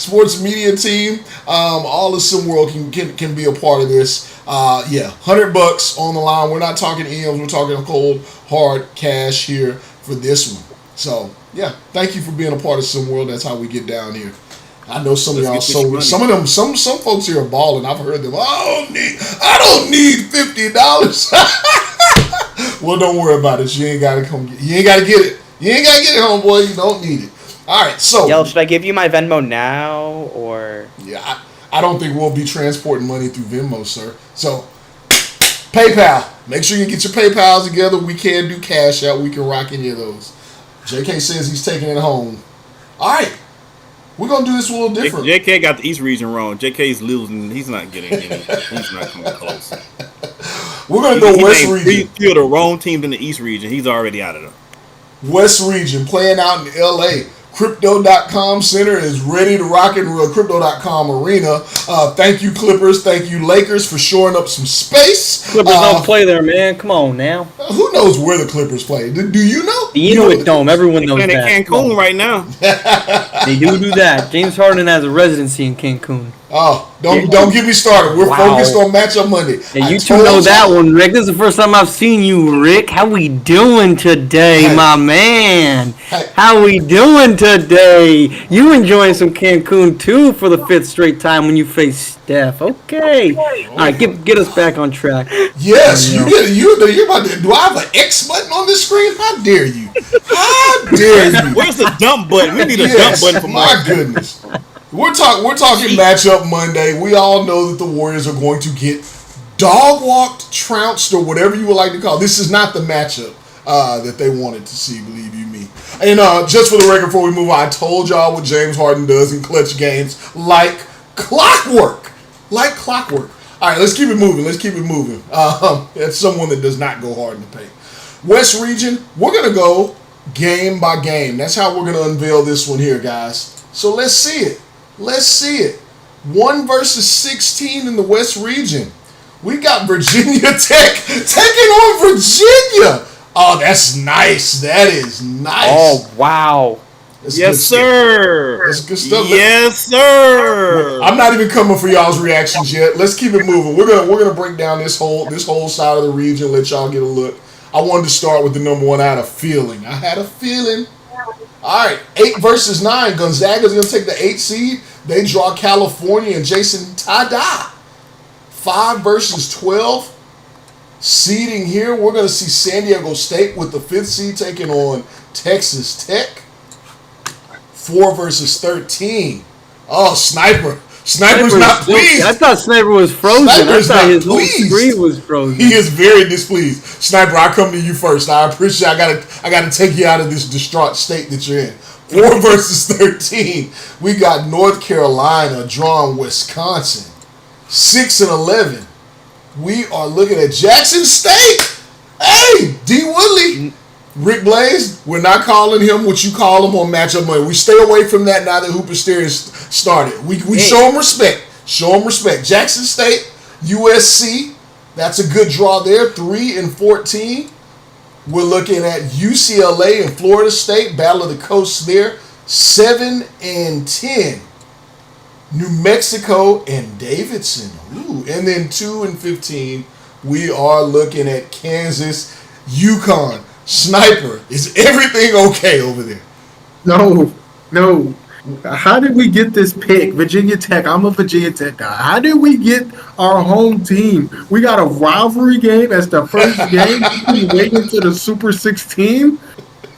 Sports media team, all of SimWorld can be a part of this. $100 on the line. We're not talking M's. We're talking cold, hard cash here for this one. So, yeah, thank you for being a part of SimWorld. That's how we get down here. I know some of y'all some folks here are balling. I've heard them. I don't need $50. Well, don't worry about it. You ain't gotta get it. You ain't gotta get it, homeboy. You don't need it. All right, so Yell, should I give you my Venmo now or? Yeah, I don't think we'll be transporting money through Venmo, sir. So PayPal. Make sure you get your PayPals together. We can do cash out. We can rock any of those. JK says he's taking it home. All right. We're gonna do this a little different. JK got the East region wrong. JK's losing. He's not getting any. He's not coming close. We're gonna go West region. region. Three of the wrong teams in the East region. He's already out of there. West region playing out in LA. Crypto.com Center is ready to rock and roll. Crypto.com Arena. Thank you, Clippers. Thank you, Lakers, for shoring up some space. Clippers don't play there, man. Come on now. Who knows where the Clippers play? Do you know? The Inuit Dome. Everyone knows They're that. in Cancun right now. They do that. James Harden has a residency in Cancun. Oh, don't get me started. We're focused on matchup Monday. Yeah, you two know that one, Rick. This is the first time I've seen you, Rick. How we doing today, my man? How we doing today? You enjoying some Cancun too for the 5th straight time when you face Steph. Okay. All right, get us back on track. Yes, you're about to. Do I have an X button on this screen? How dare you? How dare you? Where's the dump button? We need a dump button for my goodness. We're talking matchup Monday. We all know that the Warriors are going to get dog walked, trounced, or whatever you would like to call it. This is not the matchup that they wanted to see, believe you me. And just for the record, before we move on, I told y'all what James Harden does in clutch games like clockwork. Like clockwork. All right, let's keep it moving. That's someone that does not go hard in the paint. West region, we're going to go game by game. That's how we're going to unveil this one here, guys. So let's see it. 1 versus 16 in the West region. We got Virginia Tech taking on Virginia. Oh, that's nice. That is nice. Oh, wow. Yes, sir. That's good stuff. Yes, sir. I'm not even coming for y'all's reactions yet. Let's keep it moving. We're gonna break down this whole side of the region. Let y'all get a look. I wanted to start with the number 1. I had a feeling. All right, 8 versus 9. Gonzaga's going to take the 8 seed. They draw California and Jason Tada. 5 versus 12. Seeding here, we're going to see San Diego State with the 5th seed taking on Texas Tech. 4 versus 13. Oh, Sniper. Sniper's not pleased. I thought Sniper was frozen. Sniper's I thought not his whole pleased. screen was frozen. He is very displeased. Sniper, I come to you first. I appreciate. I gotta take you out of this distraught state that you're in. 4 versus 13. We got North Carolina drawing Wisconsin. 6 and 11. We are looking at Jackson State. Hey, D. Woodley. Rick Blaze, we're not calling him what you call him on Matchup Monday. We stay away from that now that Hooper Stereo started. We show him respect. Jackson State, USC, that's a good draw there. 3 and 14. We're looking at UCLA and Florida State, Battle of the Coast there. 7 and 10. New Mexico and Davidson. Ooh, and then 2 and 15. We are looking at Kansas, UConn. Sniper, is everything okay over there? No. How did we get this pick? Virginia Tech. I'm a Virginia Tech guy. How did we get our home team? We got a rivalry game as the first game. We waiting to the Super 16?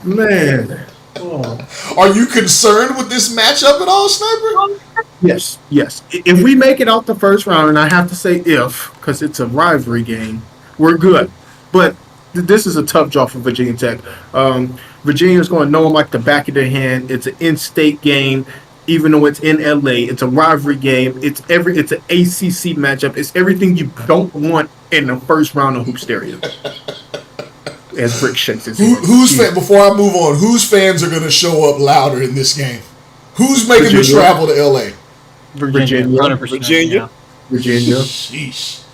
Man. Oh. Are you concerned with this matchup at all, Sniper? Yes. If we make it out the first round, and I have to say if, because it's a rivalry game, we're good. But this is a tough draw for Virginia Tech. Virginia's going to know them like the back of their hand. It's an in-state game, even though it's in LA. It's a rivalry game. It's an ACC matchup. It's everything you don't want in the first round of Hoop Stereo. As Rick shakes his head. Before I move on, whose fans are going to show up louder in this game? Who's making the travel to LA? Virginia. 100%. Virginia. Sheesh.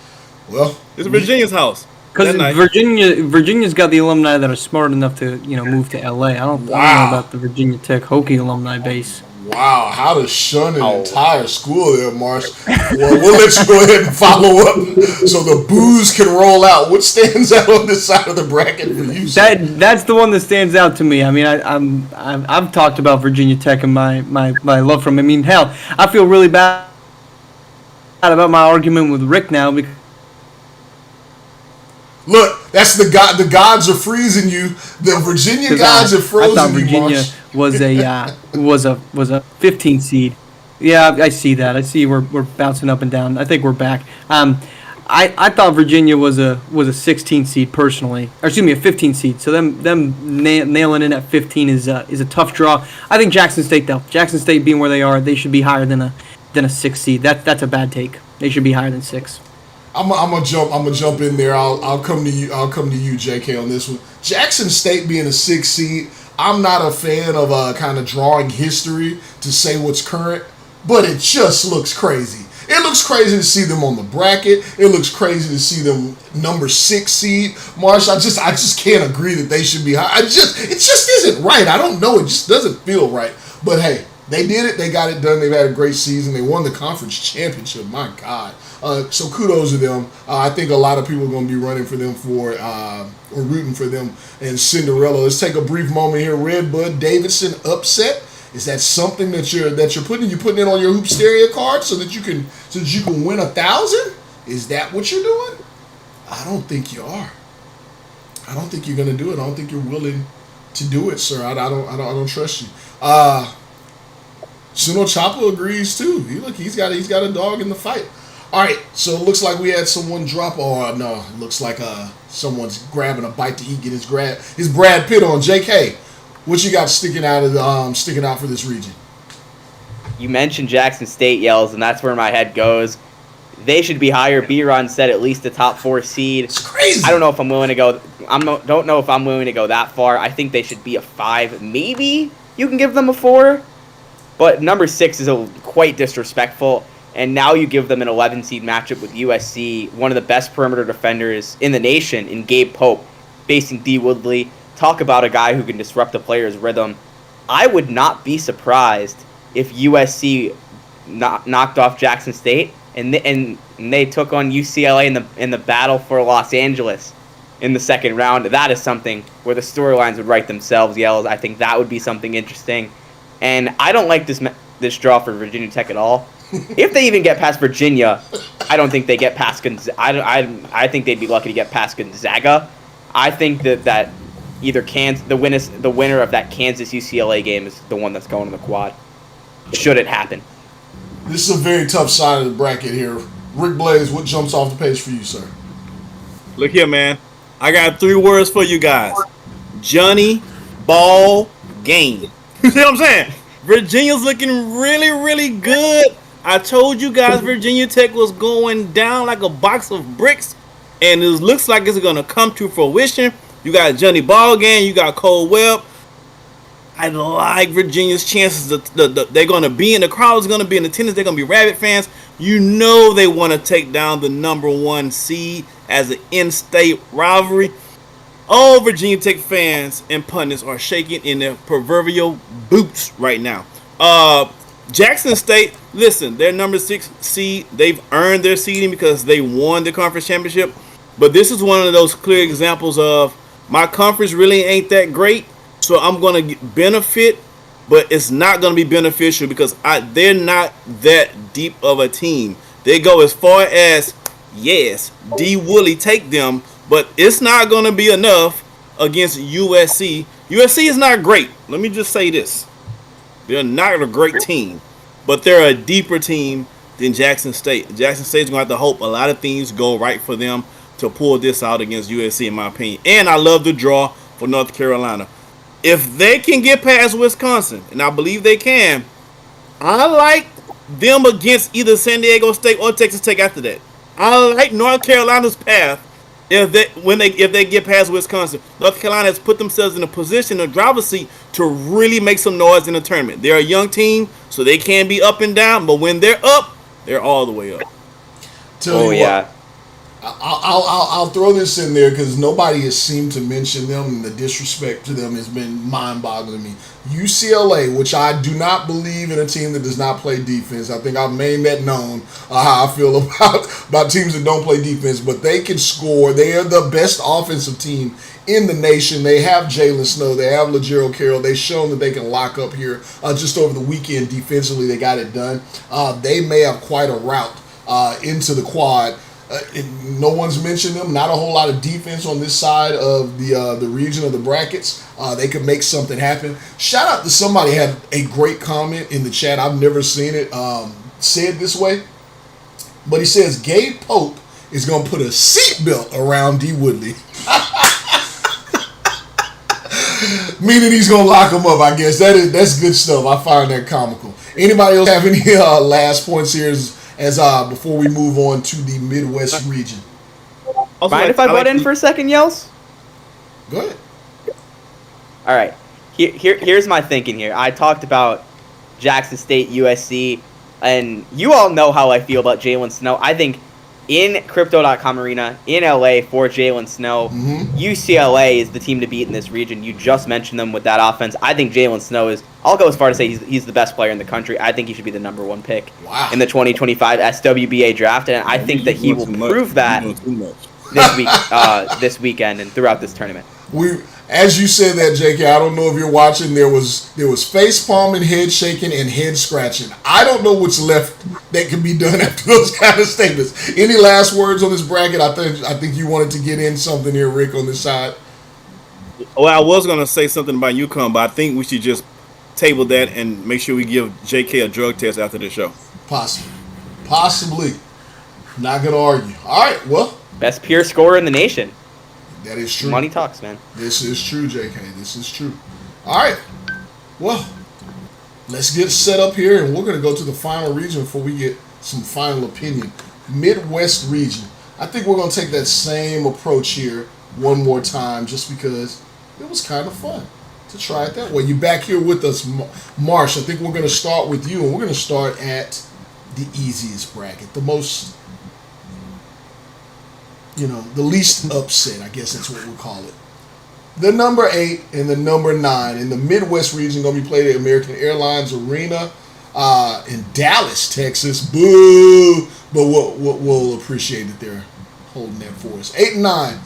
Well, it's Virginia's house. Because Virginia's got the alumni that are smart enough to move to LA. I don't know about the Virginia Tech Hokie alumni base. Wow, how to shun an entire school there, Marsh. Well, we'll let you go ahead and follow up so the boos can roll out. What stands out on this side of the bracket for you? That's the one that stands out to me. I mean, I've talked about Virginia Tech and my love for them. I mean, hell, I feel really bad about my argument with Rick now because. Look, that's the god. The gods are freezing you. The Virginia gods are frozen. I thought Virginia was a 15 seed. Yeah, I see that. I see we're bouncing up and down. I think we're back. I thought Virginia was a 16 seed personally, or excuse me, a 15 seed. So them nailing in at 15 is a tough draw. I think Jackson State though. Jackson State being where they are, they should be higher than a 6 seed. That's a bad take. They should be higher than 6. I'm gonna jump in there. I'll come to you, JK, on this one. Jackson State being a 6 seed, I'm not a fan of kind of drawing history to say what's current, but it just looks crazy. It looks crazy to see them on the bracket. It looks crazy to see them number 6 seed. Marsh, I just can't agree that they should be high. It just isn't right. I don't know. It just doesn't feel right. But hey, they did it. They got it done. They've had a great season. They won the conference championship. My God. So kudos to them. I think a lot of people are going to be running for them or rooting for them in Cinderella. Let's take a brief moment here. Red Bud Davidson upset. Is that something that you're putting it on your hoop stereo card so that you can win 1,000? Is that what you're doing? I don't think you are. I don't think you're going to do it. I don't think you're willing to do it, sir. I don't trust you. Suno Choppa agrees too. He's got a dog in the fight. All right, so it looks like we had someone drop. Oh no, it looks like someone's grabbing a bite to eat. Get his Brad Pitt on. JK, what you got sticking out for this region? You mentioned Jackson State, Yells, and that's where my head goes. They should be higher. B-Ron said at least a top 4 seed. It's crazy. I don't know if I'm willing to go. Don't know if I'm willing to go that far. I think they should be a 5. Maybe you can give them a 4, but number 6 is quite disrespectful. And now you give them an 11 seed matchup with USC, one of the best perimeter defenders in the nation, in Gabe Pope, facing D. Woodley. Talk about a guy who can disrupt a player's rhythm. I would not be surprised if USC knocked off Jackson State and they took on UCLA in the battle for Los Angeles in the second round. That is something where the storylines would write themselves, Yells. I think that would be something interesting. And I don't like this draw for Virginia Tech at all. If they even get past Virginia, I don't think they get past Gonzaga. I think they'd be lucky to get past Gonzaga. I think that either the winner of that Kansas UCLA game is the one that's going to the quad. Should it happen? This is a very tough side of the bracket here. Rick Blaze, what jumps off the page for you, sir? Look here, man. I got 3 words for you guys. Johnny Ball Game. You see what I'm saying? Virginia's looking really, really good. I told you guys Virginia Tech was going down like a box of bricks, and it looks like it's going to come to fruition. You got Johnny Ball Game. You got Cole Webb. I like Virginia's chances. They're going to be in the crowd's going to be in attendance. They're going to be Rabbit fans. You know they want to take down the number 1 seed as an in-state rivalry. All Virginia Tech fans and pundits are shaking in their proverbial boots right now. Jackson State, listen, they're number 6 seed. They've earned their seeding because they won the conference championship. But this is one of those clear examples of my conference really ain't that great, so I'm going to benefit, but it's not going to be beneficial because they're not that deep of a team. They go as far as, yes, D. Woolley take them, but it's not going to be enough against USC. USC is not great. Let me just say this. They're not a great team, but they're a deeper team than Jackson State. Jackson State's going to have to hope a lot of things go right for them to pull this out against USC, in my opinion. And I love the draw for North Carolina. If they can get past Wisconsin, and I believe they can, I like them against either San Diego State or Texas Tech after that. I like North Carolina's path if they get past Wisconsin. North Carolina has put themselves in a position, a driver's seat, to really make some noise in the tournament. They're a young team, so they can be up and down, but when they're up, they're all the way up. Yeah. I'll throw this in there because nobody has seemed to mention them, and the disrespect to them has been mind-boggling to me. UCLA, which I do not believe in a team that does not play defense. I think I've made that known how I feel about teams that don't play defense, but they can score. They are the best offensive team in the nation. They have Jalen Snow. They have LaGero Carroll. They've shown that they can lock up here just over the weekend defensively. They got it done. They may have quite a route into the quad. No one's mentioned them. Not a whole lot of defense on this side of the region of the brackets. They could make something happen. Shout out to somebody had a great comment in the chat. I've never seen it said this way, but he says Gabe Pope is going to put a seatbelt around D. Woodley. Meaning he's going to lock him up, I guess. That's good stuff. I find that comical. Anybody else have any last points here as before we move on to the Midwest region? Mind if I butt in for a second, Yells? Go ahead. All right. Here's my thinking here. I talked about Jackson State, USC, and you all know how I feel about Jalen Snow. I think in Crypto.com Arena, in LA for Jalen Snow, UCLA is the team to beat in this region. You just mentioned them with that offense. I think Jalen Snow is, I'll go as far to say he's the best player in the country. I think he should be the number 1 pick in the 2025 SWBA draft, and I think that he will prove that this weekend and throughout this tournament. As you said that, JK, I don't know if you're watching. There was face palming, head shaking, and head scratching. I don't know what's left that can be done after those kind of statements. Any last words on this bracket? I think you wanted to get in something here, Rick, on this side. Well, I was gonna say something about UConn, but I think we should just table that and make sure we give JK a drug test after the show. Possibly. Not gonna argue. All right. Well, best pure scorer in the nation. That is true. Money talks, man. This is true, JK. This is true. All right. Well, let's get set up here, and we're going to go to the final region before we get some final opinion. Midwest region. I think we're going to take that same approach here one more time just because it was kind of fun to try it that way. You're back here with us, Marsh. I think we're going to start with you, and we're going to start at the easiest bracket, the most... the least upset, I guess that's what we'll call it. The number 8 and the number 9 in the Midwest region going to be played at American Airlines Arena in Dallas, Texas. Boo! But we'll appreciate that they're holding that for us. 8 and 9.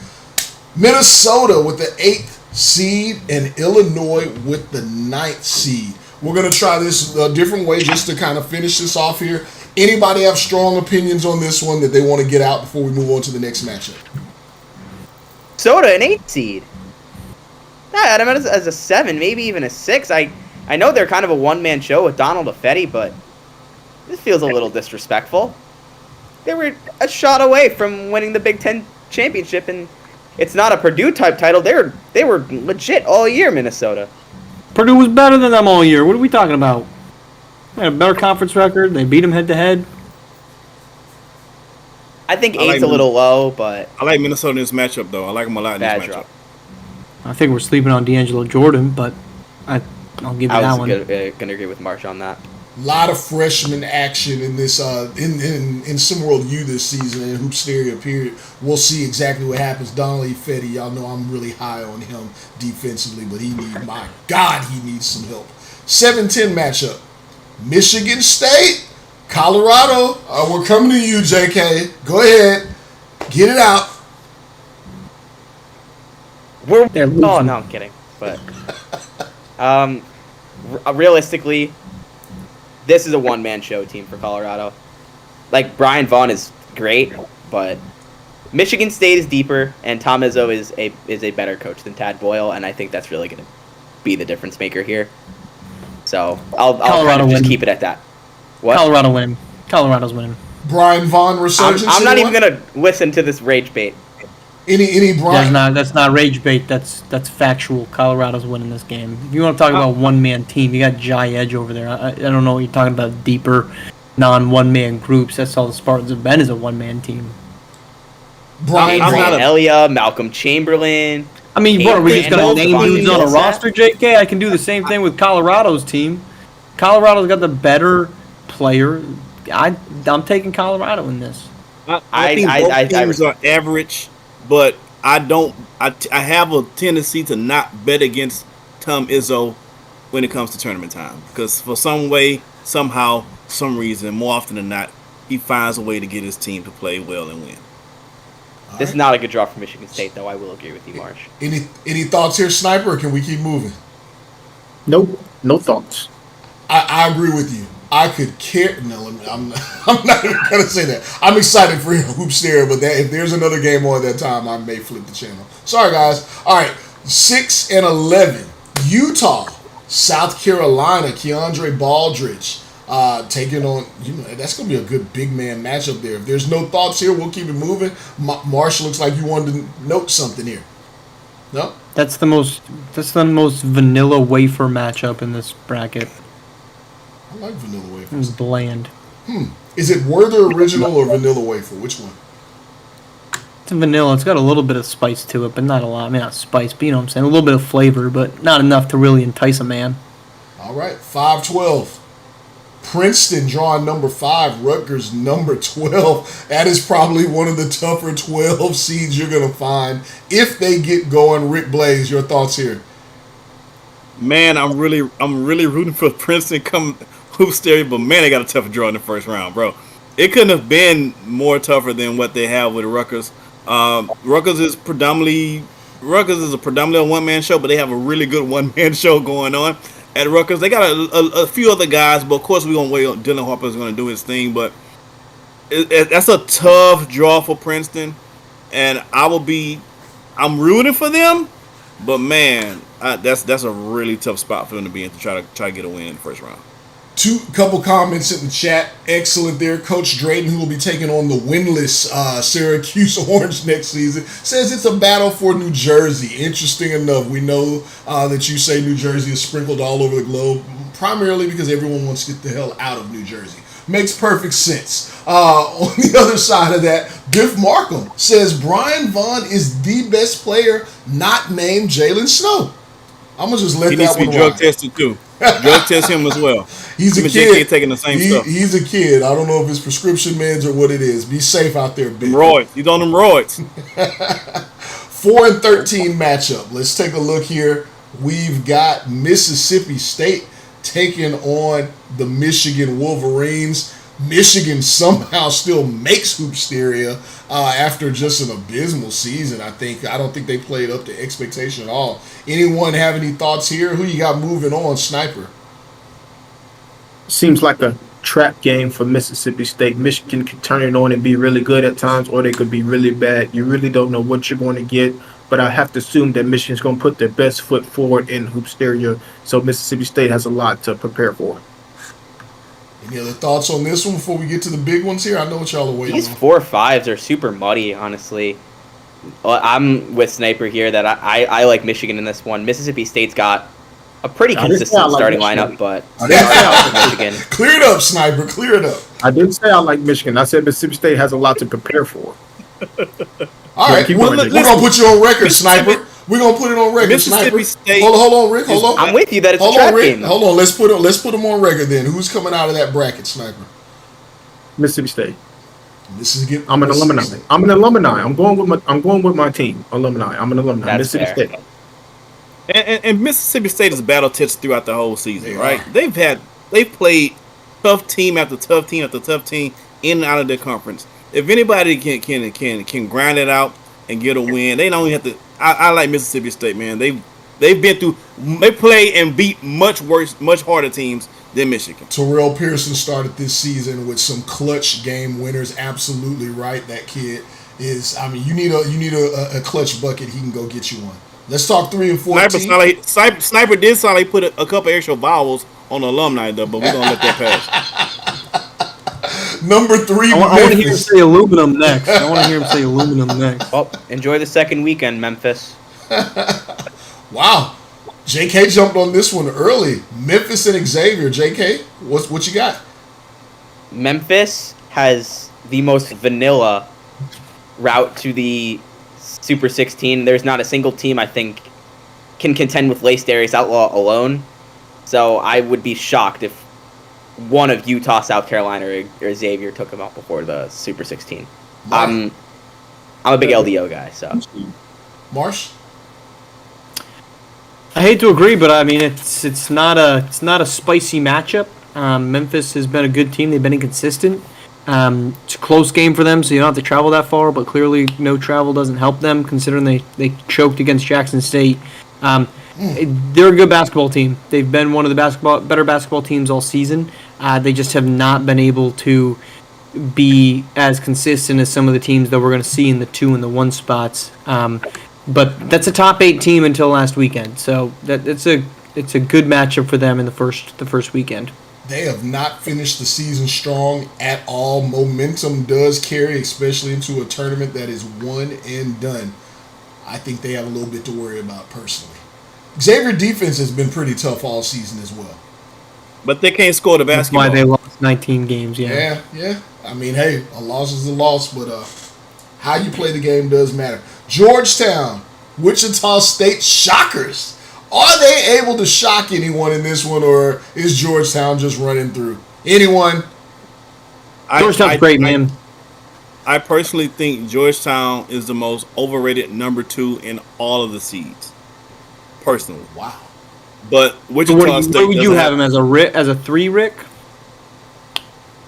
Minnesota with the 8th seed and Illinois with the 9th seed. We're going to try this a different way just to kind of finish this off here. Anybody have strong opinions on this one that they want to get out before we move on to the next matchup? Soda, an 8 seed. I had him as a 7, maybe even a 6. I know they're kind of a one-man show with Donald Affetti, but this feels a little disrespectful. They were a shot away from winning the Big Ten championship, and it's not a Purdue-type title. They were legit all year, Minnesota. Purdue was better than them all year. What are we talking about? They had a better conference record. They beat them head-to-head. I think 8's a little low, but... I like Minnesota in this matchup, though. I like them a lot in this matchup. I think we're sleeping on D'Angelo Jordan, but I'll give you that one. I was going to agree with Marsh on that. A lot of freshman action in this in SimWorld U this season in Hoopsteria period. We'll see exactly what happens. Donald Affetti, y'all know I'm really high on him defensively, but he needs some help. 7-10 matchup. Michigan State, Colorado. We're coming to you, JK. Go ahead. Get it out. No, I'm kidding. But realistically, this is a one-man show team for Colorado. Like, Brian Vaughn is great, but Michigan State is deeper, and Tom Izzo is a better coach than Tad Boyle, and I think that's really going to be the difference maker here. So I'll kind of just keep it at that. What? Colorado win. Colorado's winning. Brian Vaughn resurgence. I'm not even gonna listen to this rage bait. Any Brian? That's not rage bait. That's factual. Colorado's winning this game. If you want to talk about one man team, you got Jai Edge over there. I don't know what you're talking about. Deeper, non-one man groups. That's all the Spartans have been, is a one man team. Brian Elia, Malcolm Chamberlain. I mean, what, are we just going to name dudes on a roster, JK? I can do the same thing with Colorado's team. Colorado's got the better player. I'm taking Colorado in this. I think both teams are average, but I have a tendency to not bet against Tom Izzo when it comes to tournament time. Because for some way, somehow, some reason, more often than not, he finds a way to get his team to play well and win. This is not a good draw for Michigan State, though. I will agree with you, Marsh. Any thoughts here, Sniper, or can we keep moving? Nope, no thoughts. I agree with you. I could care. No, I'm not even going to say that. I'm excited for Hoopsteria, but if there's another game on at that time, I may flip the channel. Sorry, guys. All right, 6 and 11. Utah, South Carolina, Keandre Baldridge. taking on, that's going to be a good big man matchup there. If there's no thoughts here, we'll keep it moving. Marsh, looks like you wanted to note something here. No? That's the most vanilla wafer matchup in this bracket. I like vanilla It wafer. was bland. Is it Werther original or vanilla wafer? Which one? It's vanilla. It's got a little bit of spice to it, but not a lot. I mean, not spice, but you know what I'm saying. A little bit of flavor, but not enough to really entice a man. All right, 5-12. Princeton drawing number 5, Rutgers number 12. That is probably one of the tougher 12 seeds you're going to find if they get going. Rick Blaze, your thoughts here? Man, I'm really rooting for Princeton come hoop stereo, but man, they got a tough draw in the first round, bro. It couldn't have been more tougher than what they have with Rutgers. Rutgers is a predominantly a one-man show, but they have a really good one-man show going on at Rutgers. They got a few other guys, but of course we're going to wait on Dylan Harper's going to do his thing, but that's a tough draw for Princeton, and I'm rooting for them, but man, that's a really tough spot for them to be in to try to get a win in the first round. Couple comments in the chat. Excellent there. Coach Drayton, who will be taking on the winless Syracuse Orange next season, says it's a battle for New Jersey. Interesting enough, we know that you say New Jersey is sprinkled all over the globe, primarily because everyone wants to get the hell out of New Jersey. Makes perfect sense. On the other side of that, Biff Markham says Brian Vaughn is the best player not named Jalen Snow. I'm going to just let He that needs to one be drug ride. tested too. Drug test him as well. He's Him a and JK kid. taking the same stuff. He's a kid. I don't know if it's prescription meds or what it is. Be safe out there, Biff. Roids. He's on them roids. 4-13 matchup. Let's take a look here. We've got Mississippi State taking on the Michigan Wolverines. Michigan somehow still makes Hoopsteria after just an abysmal season. I don't think they played up to expectation at all. Anyone have any thoughts here? Who you got moving on, Sniper? Seems like a trap game for Mississippi State. Michigan could turn it on and be really good at times, or they could be really bad. You really don't know what you're going to get, but I have to assume that Michigan's going to put their best foot forward in Hoopsteria, so Mississippi State has a lot to prepare for. Any other thoughts on this one before we get to the big ones here? I know what y'all are waiting These on. 4-5s are super muddy, honestly. Well, I'm with Sniper here that I like Michigan in this one. Mississippi State's got a pretty I didn't say I consistent like starting Michigan. lineup, but I didn't say I like Michigan. Clear it up, Sniper. Clear it up. I didn't say I like Michigan. I said Mississippi State has a lot to prepare for. All right, keep we're going, going to put you on record, Sniper. We're going to put it on record, Mississippi Sniper. State Hold on, Rick. Hold on. I'm with you that it's Hold a on, trap Rick. game. Hold on. Let's put them on record then. Who's coming out of that bracket, Sniper? Mississippi State. I'm an alumni. I'm going with my team. Alumni. I'm an alumni. That's Mississippi fair. State. And Mississippi State is battle tested throughout the whole season, They right? are. They've played tough team after tough team after tough team in and out of their conference. If anybody can grind it out and get a win, they don't have to. I like Mississippi State, man. They play and beat much harder teams than Michigan. Terrell Pearson started this season with some clutch game winners. Absolutely right. That kid is. I mean, you need a clutch bucket. He can go get you one. Let's talk 3 and 14. Sniper did sound like put a couple extra vowels on the alumni though, but we're gonna let that pass. Number 3, I want to hear him Memphis. say aluminum next. I want to hear him say aluminum next. Well, enjoy the second weekend, Memphis. Wow. JK jumped on this one early. Memphis and Xavier. JK, what you got? Memphis has the most vanilla route to the Super 16. There's not a single team I think can contend with Lace Darius Outlaw alone. So I would be shocked if one of Utah, South Carolina, or Xavier took him out before the Super 16. I'm a big LDO guy, so. Marsh? I hate to agree, but I mean it's not a spicy matchup. Memphis has been a good team. They've been inconsistent. It's a close game for them, so you don't have to travel that far. But clearly, no travel doesn't help them, considering they choked against Jackson State. They're a good basketball team. They've been one of the better basketball teams all season. They just have not been able to be as consistent as some of the teams that we're going to see in the 2 and the 1 spots. But that's a top 8 team until last weekend, so it's a good matchup for them in the first weekend. They have not finished the season strong at all. Momentum does carry, especially into a tournament that is one and done. I think they have a little bit to worry about personally. Xavier defense has been pretty tough all season as well. But they can't score the That's basketball. why they lost 19 games. Yeah. I mean, hey, a loss is a loss, but how you play the game does matter. Georgetown, Wichita State Shockers. Are they able to shock anyone in this one, or is Georgetown just running through? Anyone? Georgetown's great, man. I personally think Georgetown is the most overrated number 2 in all of the seeds. Personally. Wow. But Wichita State. Where would you have him as a 3, Rick?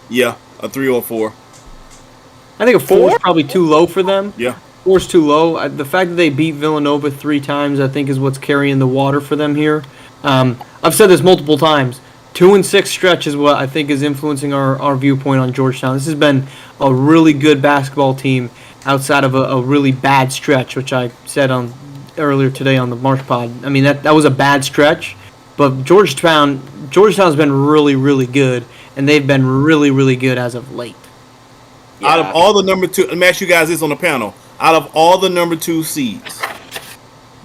Yeah, a 3 or 4. I think a 4 is probably too low for them. Yeah. 4 is too low. The fact that they beat Villanova 3 times, I think, is what's carrying the water for them here. I've said this multiple times. 2-6 stretch is what I think is influencing our viewpoint on Georgetown. This has been a really good basketball team outside of a really bad stretch, which I said earlier today on the March Pod. I mean, that was a bad stretch, but Georgetown's been really, really good, and they've been really, really good as of late. Yeah. Out of all the number 2, let me ask you guys this on the panel. Out of all the number 2 seeds,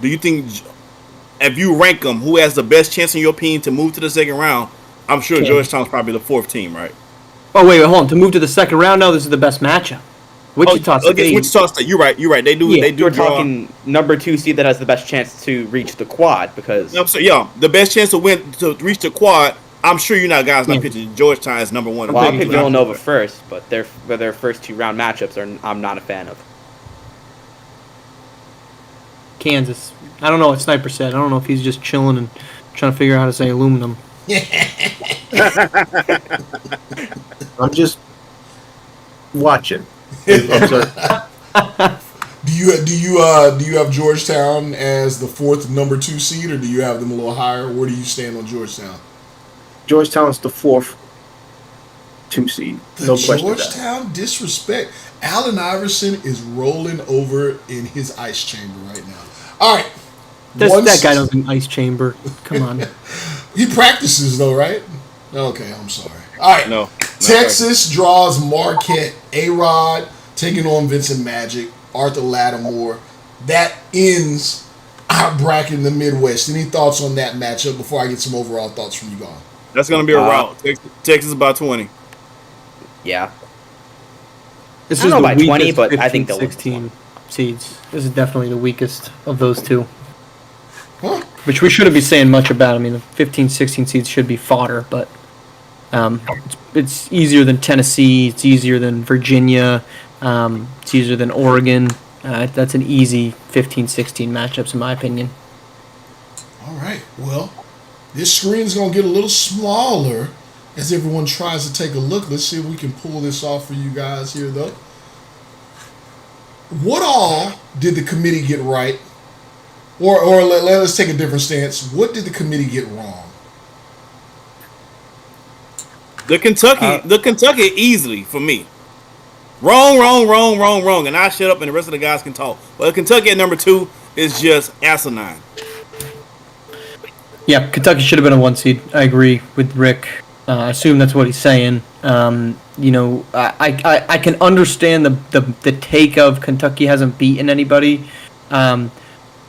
do you think, if you rank them, who has the best chance in your opinion to move to the second round? I'm sure Georgetown's probably the 4th team, right? Oh, wait, hold on. To move to the second round, no, this is the best matchup. Wichita State. Wichita State. You're right. They do. Yeah, they do. We're talking number 2 seed that has the best chance to reach the quad because. The best chance to reach the quad. I'm sure you're not guys not pitching Georgetown as number 1. Well, I'll pick Villanova first, but their first 2 round matchups I'm not a fan of. Kansas. I don't know what Sniper said. I don't know if he's just chilling and trying to figure out how to say aluminum. I'm just watching. Do you have Georgetown as the 4th number 2 seed, or do you have them a little higher? Where do you stand on Georgetown? Georgetown's the 4th 2 seed. No question. Georgetown disrespect. Allen Iverson is rolling over in his ice chamber right now. All right. That guy knows an ice chamber. Come on. He practices though, right? Okay, I'm sorry. All right. No. Texas draws Marquette. A-Rod taking on Vincent Magic. Arthur Lattimore. That ends our bracket in the Midwest. Any thoughts on that matchup before I get some overall thoughts from you guys? That's going to be a rout. Texas about 20. Yeah. This I is don't the know by 20, weakest but 15, I think they'll 16 seeds. This is definitely the weakest of those 2. Huh? Which we shouldn't be saying much about. I mean, the 15, 16 seeds should be fodder, but it's easier than Tennessee. It's easier than Virginia. It's easier than Oregon. That's an easy 15, 16 matchups, in my opinion. All right. Well, this screen's going to get a little smaller as everyone tries to take a look. Let's see if we can pull this off for you guys here, though. What all did the committee get right? Or let's take a different stance. What did the committee get wrong? The Kentucky easily for me. Wrong. And I shut up and the rest of the guys can talk. But Kentucky at number 2 is just asinine. Yeah, Kentucky should have been a 1 seed. I agree with Rick. I assume that's what he's saying. I can understand the take of Kentucky hasn't beaten anybody.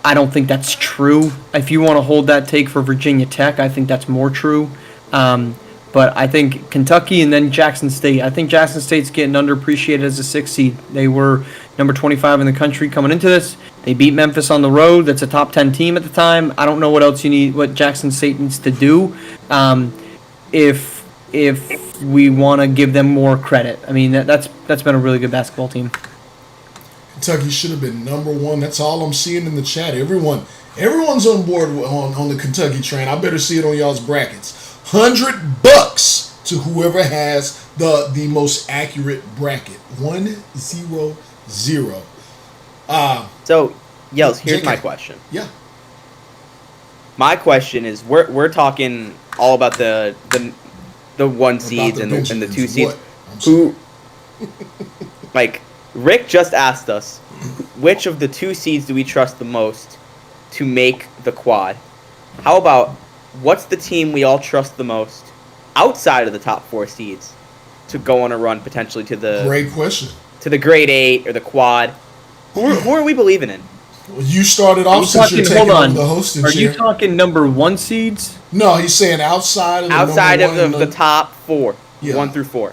I don't think that's true. If you want to hold that take for Virginia Tech, I think that's more true. But I think Kentucky and then Jackson State. I think Jackson State's getting underappreciated as a 6 seed. They were number 25 in the country coming into this. They beat Memphis on the road. That's a top 10 team at the time. I don't know what else what Jackson State needs to do if we want to give them more credit. I mean, that's been a really good basketball team. Kentucky should have been number 1. That's all I'm seeing in the chat. Everyone's on board on the Kentucky train. I better see it on y'all's brackets. $100 to whoever has the most accurate bracket. 100. So, Yells, here's JK. my question. Yeah. My question is, we're talking all about the 1 seeds and the 2 seeds. Who, like, Rick just asked us, which of the 2 seeds do we trust the most to make the quad? How about, what's the team we all trust the most outside of the top 4 seeds to go on a run potentially to the Great question. to the grade 8 or the quad. Who are we believing in? Well, you started off since you're taking over the hosting Are chair. you talking number 1 seeds? No, he's saying outside of the Outside number of one the top 4, Yeah. 1 through 4.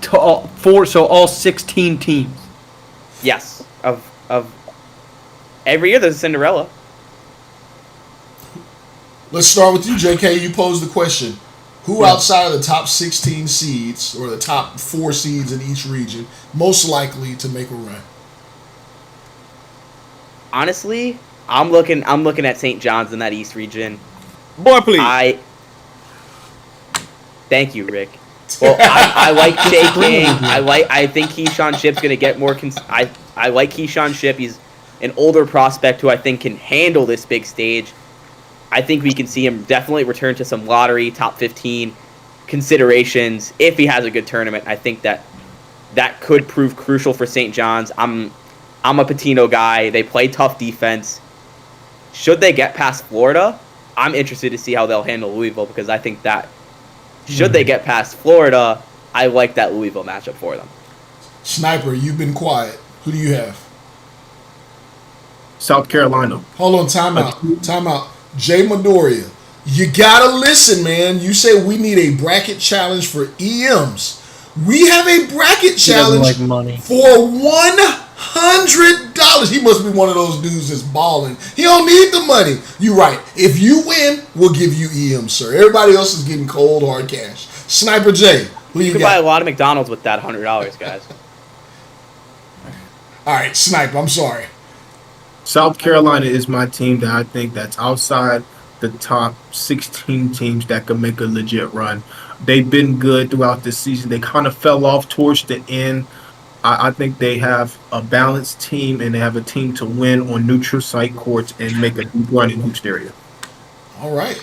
To all, 4, so all 16 teams. Yes, of every year there's a Cinderella. Let's start with you, JK. You posed the question. Who outside of the top 16 seeds or the top 4 seeds in each region most likely to make a run? Honestly, I'm looking at St. John's in that East region. Boy, please. Thank you, Rick. Well, I like Shea King. I think Keyshawn Shipp's gonna get more. I like Keyshawn Shipp. He's an older prospect who I think can handle this big stage. I think we can see him definitely return to some lottery top 15 considerations if he has a good tournament. I think that could prove crucial for St. John's. I'm a Patino guy. They play tough defense. Should they get past Florida, I'm interested to see how they'll handle Louisville because I think that should they get past Florida, I like that Louisville matchup for them. Sniper, you've been quiet. Who do you have? South Carolina. Hold on, time out. Jay Midoriya, you gotta listen, man. You say we need a bracket challenge for EMs. We have a bracket challenge like money. for $100. He must be one of those dudes that's balling. He don't need the money. You right. If you win, we'll give you EMs, sir. Everybody else is getting cold hard cash. Sniper J, who you You could buy a got? lot of McDonald's with that $100, guys. All right, Sniper, I'm sorry. South Carolina is my team that I think that's outside the top 16 teams that could make a legit run. They've been good throughout this season. They kind of fell off towards the end. I think they have a balanced team and they have a team to win on neutral site courts and make a deep run in hoops area. All right.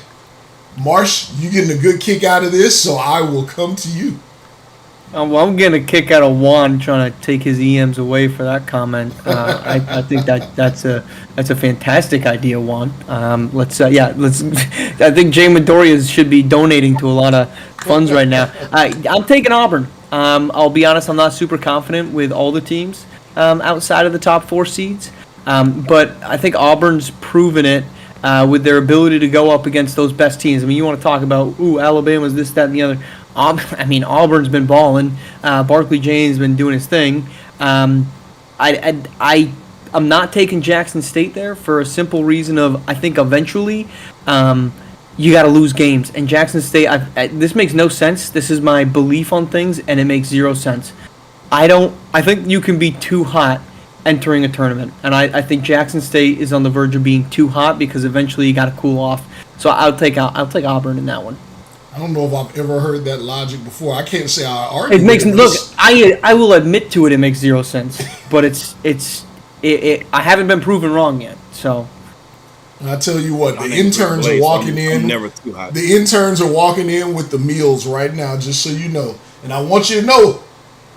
Marsh, you getting a good kick out of this, so I will come to you. Well, I'm getting a kick out of Juan trying to take his EMs away for that comment. I think that's a fantastic idea, Juan. Let's. I think Jay Midoriya should be donating to a lot of funds right now. I'm taking Auburn. I'll be honest, I'm not super confident with all the teams outside of the top 4 seeds, but I think Auburn's proven it with their ability to go up against those best teams. I mean, you want to talk about Alabama's this, that, and the other. Auburn's been balling. Barkley James been doing his thing. I'm not taking Jackson State there for a simple reason of I think eventually you got to lose games. And Jackson State, this makes no sense. This is my belief on things, and it makes 0 sense. I think you can be too hot entering a tournament, and I think Jackson State is on the verge of being too hot because eventually you got to cool off. So I'll take Auburn in that one. I don't know if I've ever heard that logic before. I can't say I argue. It makes with look. this. I will admit to it. It makes 0 sense, but I haven't been proven wrong yet. So And I tell you what, I the ain't interns are Blake, so walking I'm in. never too hot. The interns are walking in with the meals right now, just so you know. And I want you to know,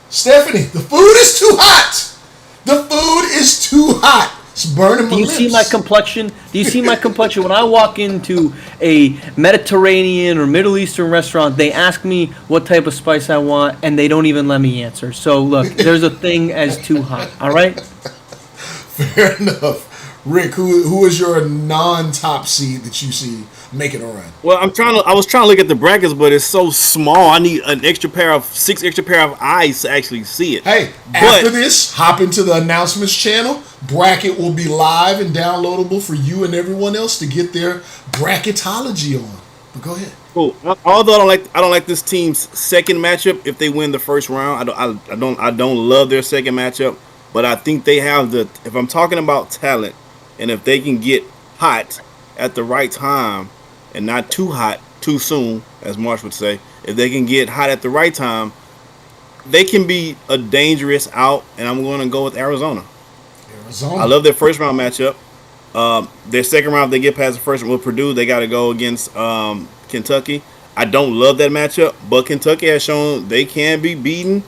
Stephanie, the food is too hot. The food is too hot. It's burning my do you lips. see my complexion? Do you see my complexion when I walk into a Mediterranean or Middle Eastern restaurant? They ask me what type of spice I want, and they don't even let me answer. So look, there's a thing as too hot. All right. Fair enough. Rick, who is your non-top seed that you see making a run? Well, I was trying to look at the brackets, but it's so small. I need an extra pair of 6 extra pair of eyes to actually see it. Hey, after this, hop into the announcements channel. Bracket will be live and downloadable for you and everyone else to get their bracketology on. But go ahead. Cool. Although I don't like this team's second matchup if they win the first round. I don't love their second matchup, but I think they have the. If I'm talking about talent, and if they can get hot at the right time and not too hot too soon, as Marsh would say, if they can get hot at the right time, they can be a dangerous out. And I'm going to go with Arizona. I love their first round matchup. Their second round, if they get past the first one with Purdue, they got to go against Kentucky. I don't love that matchup, but Kentucky has shown they can be beaten.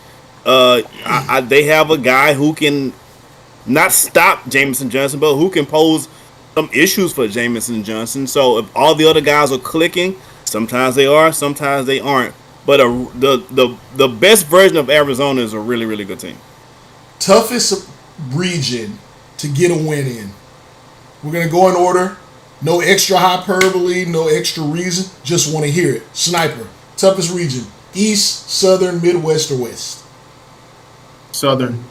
They have a guy who can not stop Jamison Johnson, but who can pose some issues for Jamison Johnson. So if all the other guys are clicking, Sometimes they are, sometimes they aren't. But the best version of Arizona is a really, really good team. Toughest region to get a win in. We're going to go in order. No extra hyperbole, no extra reason. Just want to hear it. Sniper, toughest region. East, Southern, Midwest, or West? Southern.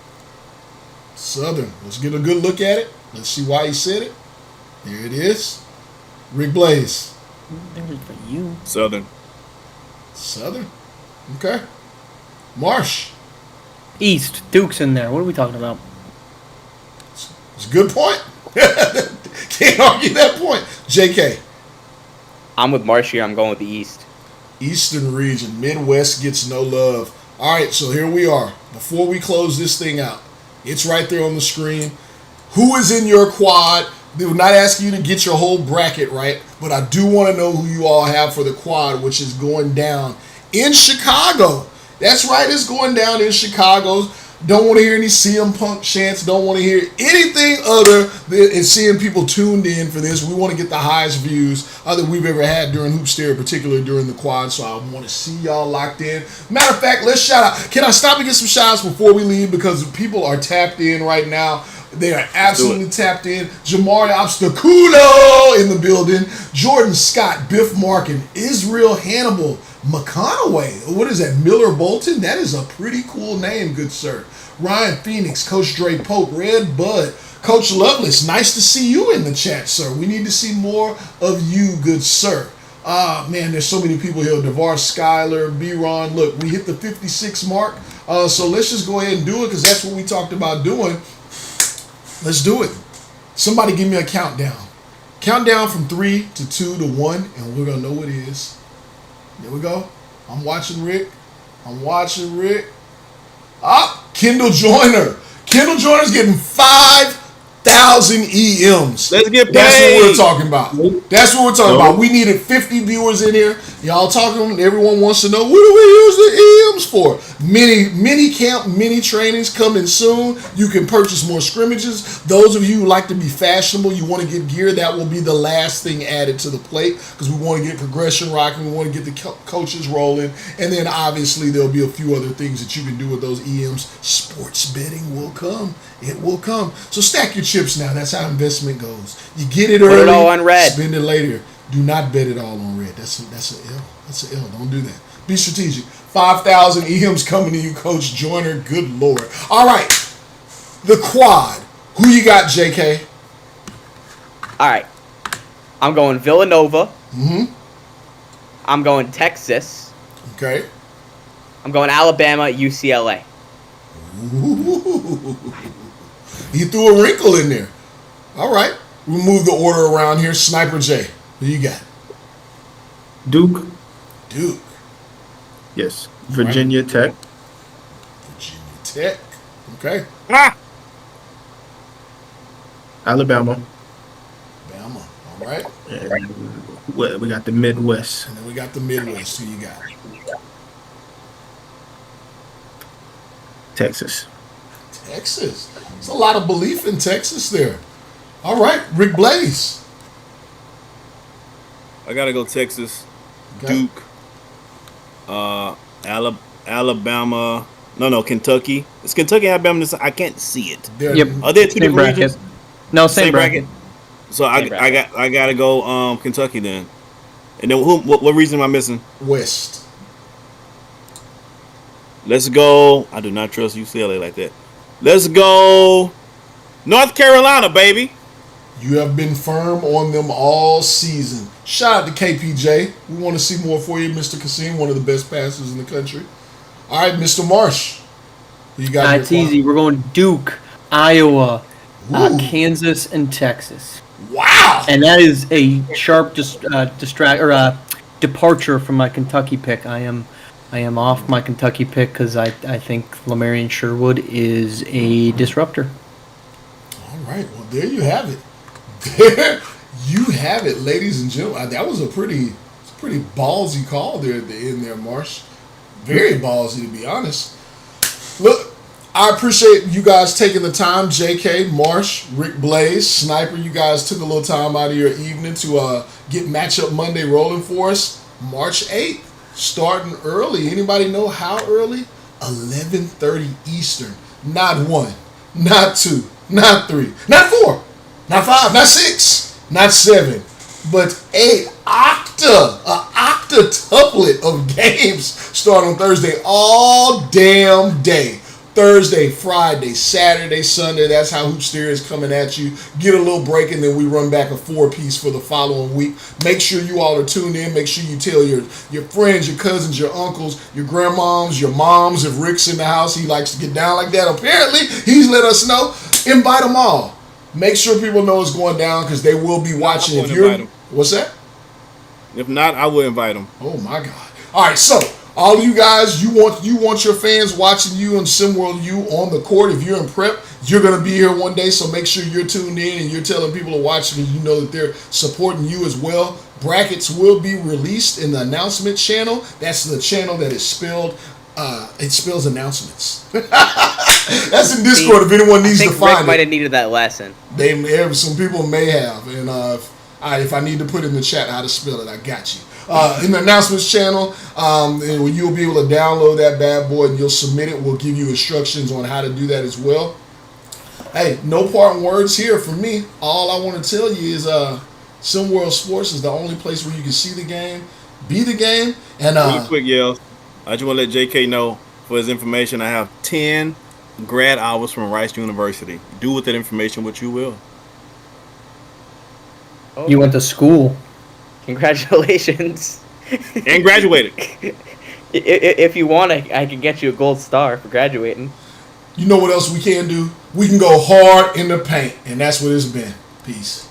Southern. Let's get a good look at it. Let's see why he said it. There it is. Rick Blaze. There's for you. Southern. Southern. Okay. Marsh. East. Duke's in there. What are we talking about? It's a good point. Can't argue that point. JK. I'm with Marsh here. I'm going with the East. Eastern region. Midwest gets no love. All right, so here we are. Before we close this thing out, it's right there on the screen. Who is in your quad? They will not ask you to get your whole bracket right, but I do want to know who you all have for the quad, which is going down in Chicago. That's right, it's going down in Chicago. Don't want to hear any CM Punk chants. Don't want to hear anything other than seeing people tuned in for this. We want to get the highest views that we've ever had during Hoopster, particularly during the quad. So I want to see y'all locked in. Matter of fact, let's shout out. Can I stop and get some shout outs before we leave? Because people are tapped in right now. They are absolutely tapped in. Jamari Obstaculo in the building. Jordan Scott, Biff Markin, Israel Hannibal, McConaughey. What is that? Miller Bolton? That is a pretty cool name, good sir. Ryan Phoenix, Coach Dre Pope, Red Bud, Coach Lovelace. Nice to see you in the chat, sir. We need to see more of you, good sir. Man, there's so many people here. DeVar Skyler, B-Ron. Look, we hit the 56 mark. So let's just go ahead and do it because that's what we talked about doing. Let's do it. Somebody give me a countdown. Countdown from 3 to 2 to 1, and we're going to know what it is. There we go. I'm watching Rick. Kendall Joyner. Kendall Joyner's getting 5,000 EMs. Let's get paid. That's what we're talking about. We needed 50 viewers in here. Y'all talking. Everyone wants to know, what do we use the EMs for? Mini camp, mini trainings coming soon. You can purchase more scrimmages. Those of you who like to be fashionable, you want to get gear, that will be the last thing added to the plate because we want to get progression rocking. We want to get the coaches rolling. And then obviously there'll be a few other things that you can do with those EMs. Sports betting will come. It will come. So stack your chips now. That's how investment goes. You get it early. Put it all on red. Spend it later. Do not bet it all on red. That's an L. That's an L. Don't do that. Be strategic. 5,000 EMs coming to you, Coach Joyner. Good Lord. All right. The quad. Who you got, JK? All right. I'm going Villanova. Mm-hmm. I'm going Texas. Okay. I'm going Alabama, UCLA. Ooh. You threw a wrinkle in there. All right. We'll move the order around here. Sniper J. Who you got? Duke. Yes. Virginia Tech. Okay. Alabama. All right. And we got the Midwest. And then we got the Midwest. Who you got? Texas. There's a lot of belief in Texas there. All right. Rick Blaze. I gotta go Texas, Okay. Duke, Alabama. No, Kentucky. Is Kentucky Alabama? I can't see it. Yep. Are there two Same different bracket. regions? No, same bracket. So Same bracket. I gotta go Kentucky then. And then what reason am I missing? West. Let's go. I do not trust UCLA like that. Let's go North Carolina, baby. You have been firm on them all season. Shout out to KPJ. We want to see more for you, Mr. Kasim, one of the best passers in the country. All right, Mr. Marsh. Who you got? It's easy. We're going Duke, Iowa, Ooh. Kansas, and Texas. Wow. And that is a sharp departure from my Kentucky pick. I am off my Kentucky pick because I think Lamarian Sherwood is a disruptor. All right. Well, there you have it. There you have it, ladies and gentlemen. That was a pretty ballsy call there at the end there, Marsh. Very ballsy, to be honest. Look, I appreciate you guys taking the time. JK, Marsh, Rick Blaze, Sniper, you guys took a little time out of your evening to get Matchup Monday rolling for us. March 8th, starting early. Anybody know how early? 11:30 Eastern. Not 1, not 2, not 3, not 4, not 5, not 6, not 7, but 8 octuplet of games start on Thursday all damn day. Thursday, Friday, Saturday, Sunday. That's how Hoopsteria is coming at you. Get a little break, and then we run back a 4-piece for the following week. Make sure you all are tuned in. Make sure you tell your friends, your cousins, your uncles, your grandmoms, your moms. If Rick's in the house, he likes to get down like that. Apparently, he's let us know. Invite them all. Make sure people know it's going down because they will be watching. If you're, what's that? If not, I will invite them. Oh my God! All right, so. All of you guys, you want your fans watching you and SimWorld U on the court. If you're in prep, you're going to be here one day, so make sure you're tuned in and you're telling people to watch and you know that they're supporting you as well. Brackets will be released in the announcement channel. That's the channel that is spelled, it spells announcements. That's in Discord if anyone needs to find Rick might have needed that lesson. Some people may have, and if I need to put in the chat how to spell it, I got you. In the announcements channel, you'll be able to download that bad boy and you'll submit it. We'll give you instructions on how to do that as well. Hey, no parting words here from me. All I want to tell you is SimWorld Sports is the only place where you can see the game, be the game, and really quick, Yels. I just want to let JK know for his information. I have 10 grad hours from Rice University. Do with that information what you will. Oh. You went to school. Congratulations. And graduated. If you want, I can get you a gold star for graduating. You know what else we can do? We can go hard in the paint, and that's what it's been. Peace.